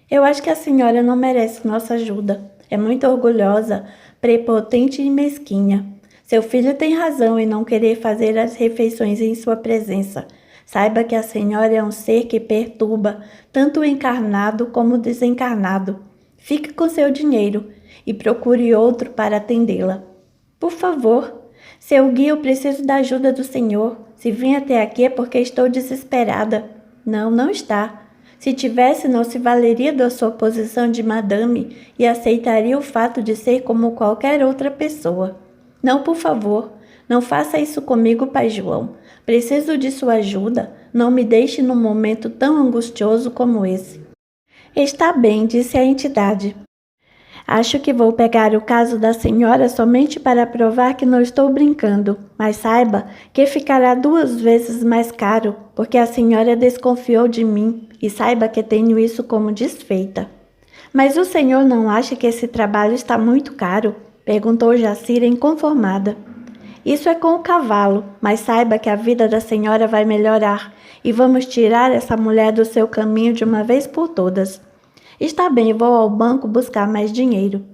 Eu acho que a senhora não merece nossa ajuda. É muito orgulhosa, prepotente e mesquinha. Seu filho tem razão em não querer fazer as refeições em sua presença. Saiba que a senhora é um ser que perturba tanto o encarnado como o desencarnado. Fique com seu dinheiro e procure outro para atendê-la. Por favor, seu guia, eu preciso da ajuda do senhor. Se vim até aqui é porque estou desesperada. Não está. Se tivesse, não se valeria da sua posição de madame e aceitaria o fato de ser como qualquer outra pessoa. Não, por favor, não faça isso comigo, Pai João. Preciso de sua ajuda. Não me deixe num momento tão angustioso como esse. Está bem, disse a entidade. Acho que vou pegar o caso da senhora somente para provar que não estou brincando, mas saiba que ficará 2 vezes mais caro, porque a senhora desconfiou de mim e saiba que tenho isso como desfeita. Mas o senhor não acha que esse trabalho está muito caro? Perguntou Jacira inconformada. Isso é com o cavalo, mas saiba que a vida da senhora vai melhorar e vamos tirar essa mulher do seu caminho de uma vez por todas. Está bem, vou ao banco buscar mais dinheiro.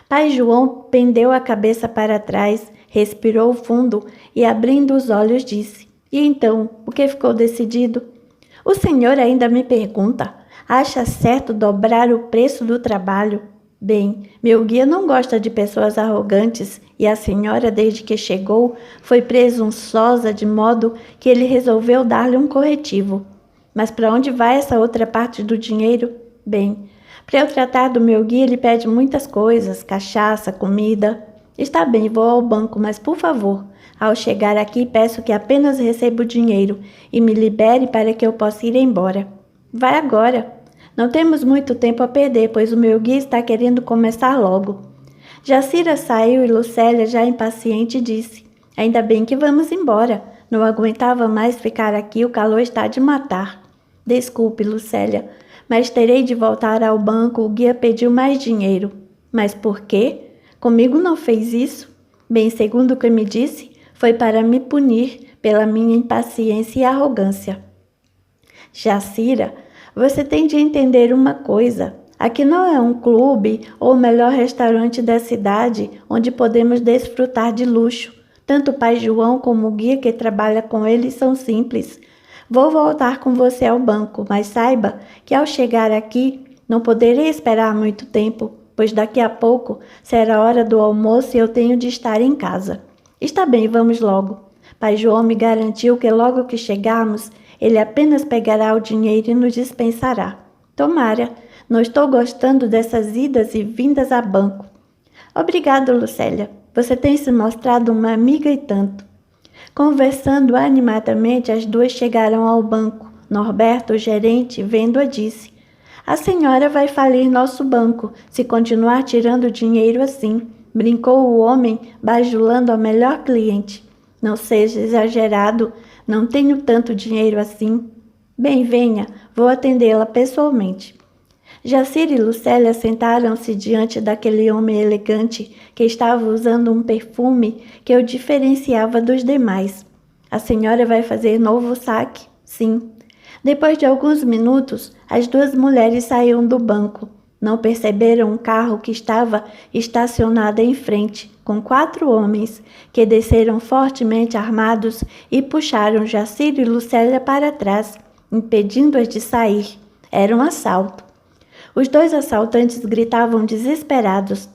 Pai João pendeu a cabeça para trás, respirou fundo e, abrindo os olhos, disse: E então, o que ficou decidido? O senhor ainda me pergunta: acha certo dobrar o preço do trabalho? Bem, meu guia não gosta de pessoas arrogantes e a senhora, desde que chegou, foi presunçosa de modo que ele resolveu dar-lhe um corretivo. Mas para onde vai essa outra parte do dinheiro? Bem, para eu tratar do meu guia, ele pede muitas coisas, cachaça, comida. Está bem, vou ao banco, mas por favor, ao chegar aqui, peço que apenas receba o dinheiro e me libere para que eu possa ir embora. Vai agora. Não temos muito tempo a perder, pois o meu guia está querendo começar logo. Jacira saiu e Lucélia, já impaciente, disse: Ainda bem que vamos embora. Não aguentava mais ficar aqui, o calor está de matar. Desculpe, Lucélia, mas terei de voltar ao banco. O guia pediu mais dinheiro. Mas por quê? Comigo não fez isso. Bem, segundo o que me disse, foi para me punir pela minha impaciência e arrogância. Jacira, você tem de entender uma coisa. Aqui não é um clube ou o melhor restaurante da cidade onde podemos desfrutar de luxo. Tanto o pai João como o guia que trabalha com ele são simples. Vou voltar com você ao banco, mas saiba que ao chegar aqui não poderei esperar muito tempo, pois daqui a pouco será hora do almoço e eu tenho de estar em casa. Está bem, vamos logo. Pai João me garantiu que logo que chegarmos, ele apenas pegará o dinheiro e nos dispensará. Tomara, não estou gostando dessas idas e vindas a banco. Obrigado, Lucélia. Você tem se mostrado uma amiga e tanto. Conversando animadamente, as duas chegaram ao banco. Norberto, o gerente, vendo-a, disse: A senhora vai falir nosso banco, se continuar tirando dinheiro assim. Brincou o homem, bajulando ao melhor cliente. Não seja exagerado, não tenho tanto dinheiro assim. Bem, venha, vou atendê-la pessoalmente. Jacira e Lucélia sentaram-se diante daquele homem elegante que estava usando um perfume que o diferenciava dos demais. A senhora vai fazer novo saque? Sim. Depois de alguns minutos, as duas mulheres saíram do banco. Não perceberam um carro que estava estacionado em frente, com 4 homens, que desceram fortemente armados e puxaram Jacira e Lucélia para trás, impedindo-as de sair. Era um assalto. Os 2 assaltantes gritavam desesperados: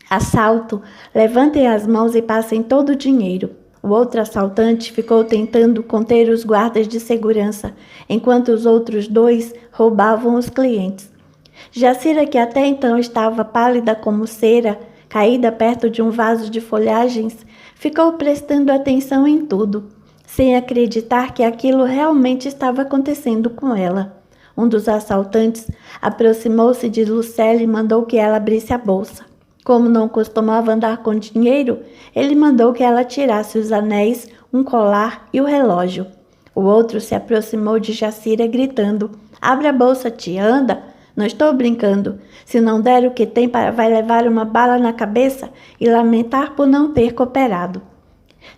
Assalto! Levantem as mãos e passem todo o dinheiro. O outro assaltante ficou tentando conter os guardas de segurança, enquanto os outros 2 roubavam os clientes. Jacira, que até então estava pálida como cera, caída perto de um vaso de folhagens, ficou prestando atenção em tudo, sem acreditar que aquilo realmente estava acontecendo com ela. Um dos assaltantes aproximou-se de Lucélia e mandou que ela abrisse a bolsa. Como não costumava andar com dinheiro, ele mandou que ela tirasse os anéis, um colar e o relógio. O outro se aproximou de Jacira gritando: Abre a bolsa, tia, anda! Não estou brincando. Se não der o que tem, vai levar uma bala na cabeça e lamentar por não ter cooperado.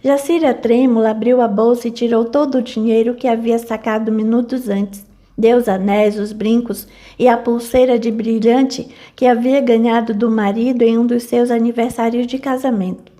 Jacira, trêmula, abriu a bolsa e tirou todo o dinheiro que havia sacado minutos antes. Deu os anéis, os brincos e a pulseira de brilhante que havia ganhado do marido em um dos seus aniversários de casamento.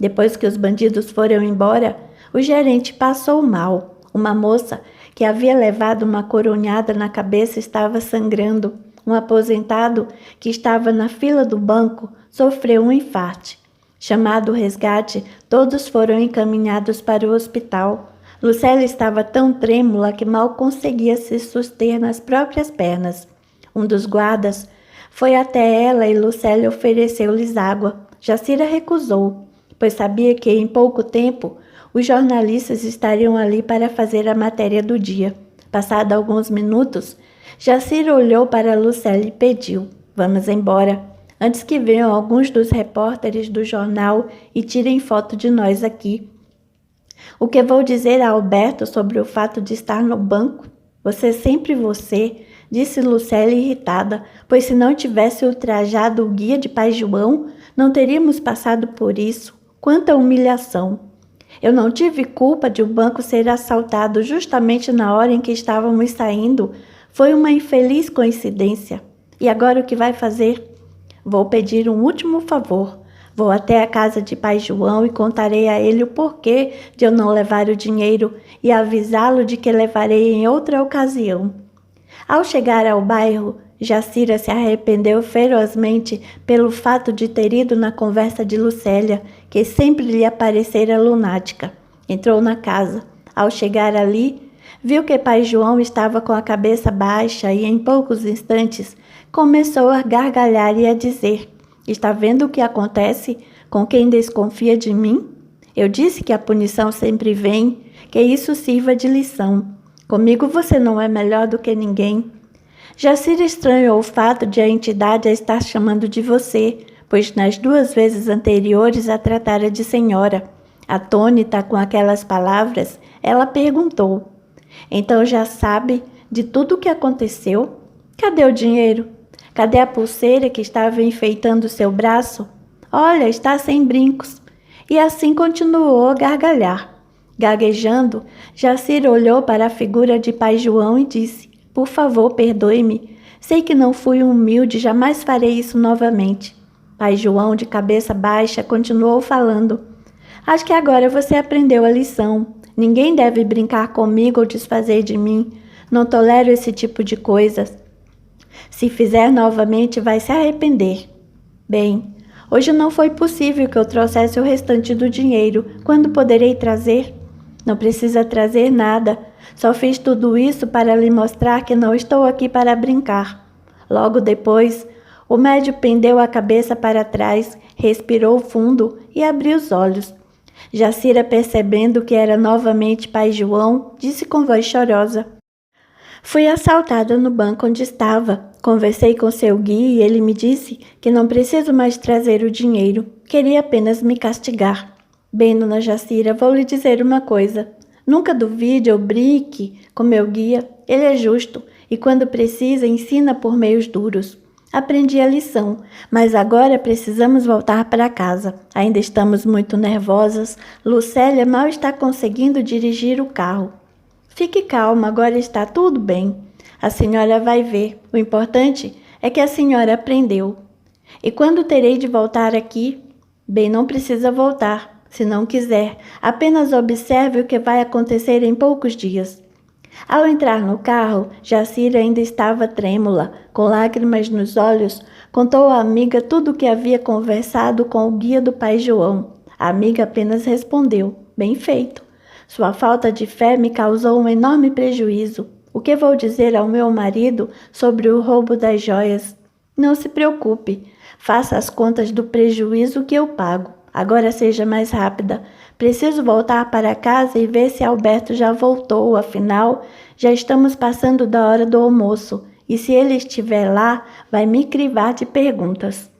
Depois que os bandidos foram embora, o gerente passou mal. Uma moça que havia levado uma coronhada na cabeça estava sangrando. Um aposentado que estava na fila do banco sofreu um infarte. Chamado o resgate, todos foram encaminhados para o hospital. Lucélia estava tão trêmula que mal conseguia se suster nas próprias pernas. Um dos guardas foi até ela e Lucélia ofereceu-lhes água. Jacira recusou, pois sabia que em pouco tempo os jornalistas estariam ali para fazer a matéria do dia. Passado alguns minutos, Jacira olhou para Lucélia e pediu: Vamos embora, antes que venham alguns dos repórteres do jornal e tirem foto de nós aqui. O que vou dizer a Alberto sobre o fato de estar no banco? Você, sempre você, disse Lucélia irritada, pois se não tivesse ultrajado o guia de pai João, não teríamos passado por isso. Quanta humilhação! Eu não tive culpa de o banco ser assaltado justamente na hora em que estávamos saindo. Foi uma infeliz coincidência. E agora o que vai fazer? Vou pedir um último favor. Vou até a casa de pai João e contarei a ele o porquê de eu não levar o dinheiro e avisá-lo de que levarei em outra ocasião. Ao chegar ao bairro, Jacira se arrependeu ferozmente pelo fato de ter ido na conversa de Lucélia, que sempre lhe parecera lunática. Entrou na casa. Ao chegar ali, viu que pai João estava com a cabeça baixa e, em poucos instantes, começou a gargalhar e a dizer: Está vendo o que acontece com quem desconfia de mim? Eu disse que a punição sempre vem, que isso sirva de lição. Comigo você não é melhor do que ninguém. Jacira estranhou o fato de a entidade a estar chamando de você, pois nas 2 vezes anteriores a tratara de senhora. Atônita com aquelas palavras, ela perguntou: então já sabe de tudo o que aconteceu? Cadê o dinheiro? Cadê a pulseira que estava enfeitando seu braço? Olha, está sem brincos. E assim continuou a gargalhar. Gaguejando, Jacira olhou para a figura de pai João e disse: por favor, perdoe-me. Sei que não fui humilde, jamais farei isso novamente. Pai João, de cabeça baixa, continuou falando: acho que agora você aprendeu a lição. Ninguém deve brincar comigo ou desfazer de mim. Não tolero esse tipo de coisas. Se fizer novamente, vai se arrepender. Bem, hoje não foi possível que eu trouxesse o restante do dinheiro. Quando poderei trazer? Não precisa trazer nada. Só fiz tudo isso para lhe mostrar que não estou aqui para brincar. Logo depois, o médium pendeu a cabeça para trás, respirou fundo e abriu os olhos. Jacira, percebendo que era novamente pai João, disse com voz chorosa: fui assaltada no banco onde estava. Conversei com seu guia e ele me disse que não preciso mais trazer o dinheiro. Queria apenas me castigar. Bem, dona Jacira, vou lhe dizer uma coisa. Nunca duvide ou brinque com meu guia. Ele é justo e, quando precisa, ensina por meios duros. Aprendi a lição, mas agora precisamos voltar para casa. Ainda estamos muito nervosas. Lucélia mal está conseguindo dirigir o carro. Fique calma, agora está tudo bem. A senhora vai ver. O importante é que a senhora aprendeu. E quando terei de voltar aqui? Bem, não precisa voltar, se não quiser. Apenas observe o que vai acontecer em poucos dias. Ao entrar no carro, Jacira ainda estava trêmula, com lágrimas nos olhos, contou à amiga tudo o que havia conversado com o guia do pai João. A amiga apenas respondeu: bem feito. Sua falta de fé me causou um enorme prejuízo. O que vou dizer ao meu marido sobre o roubo das joias? Não se preocupe, faça as contas do prejuízo que eu pago. Agora seja mais rápida. Preciso voltar para casa e ver se Alberto já voltou, afinal, já estamos passando da hora do almoço. E se ele estiver lá, vai me crivar de perguntas.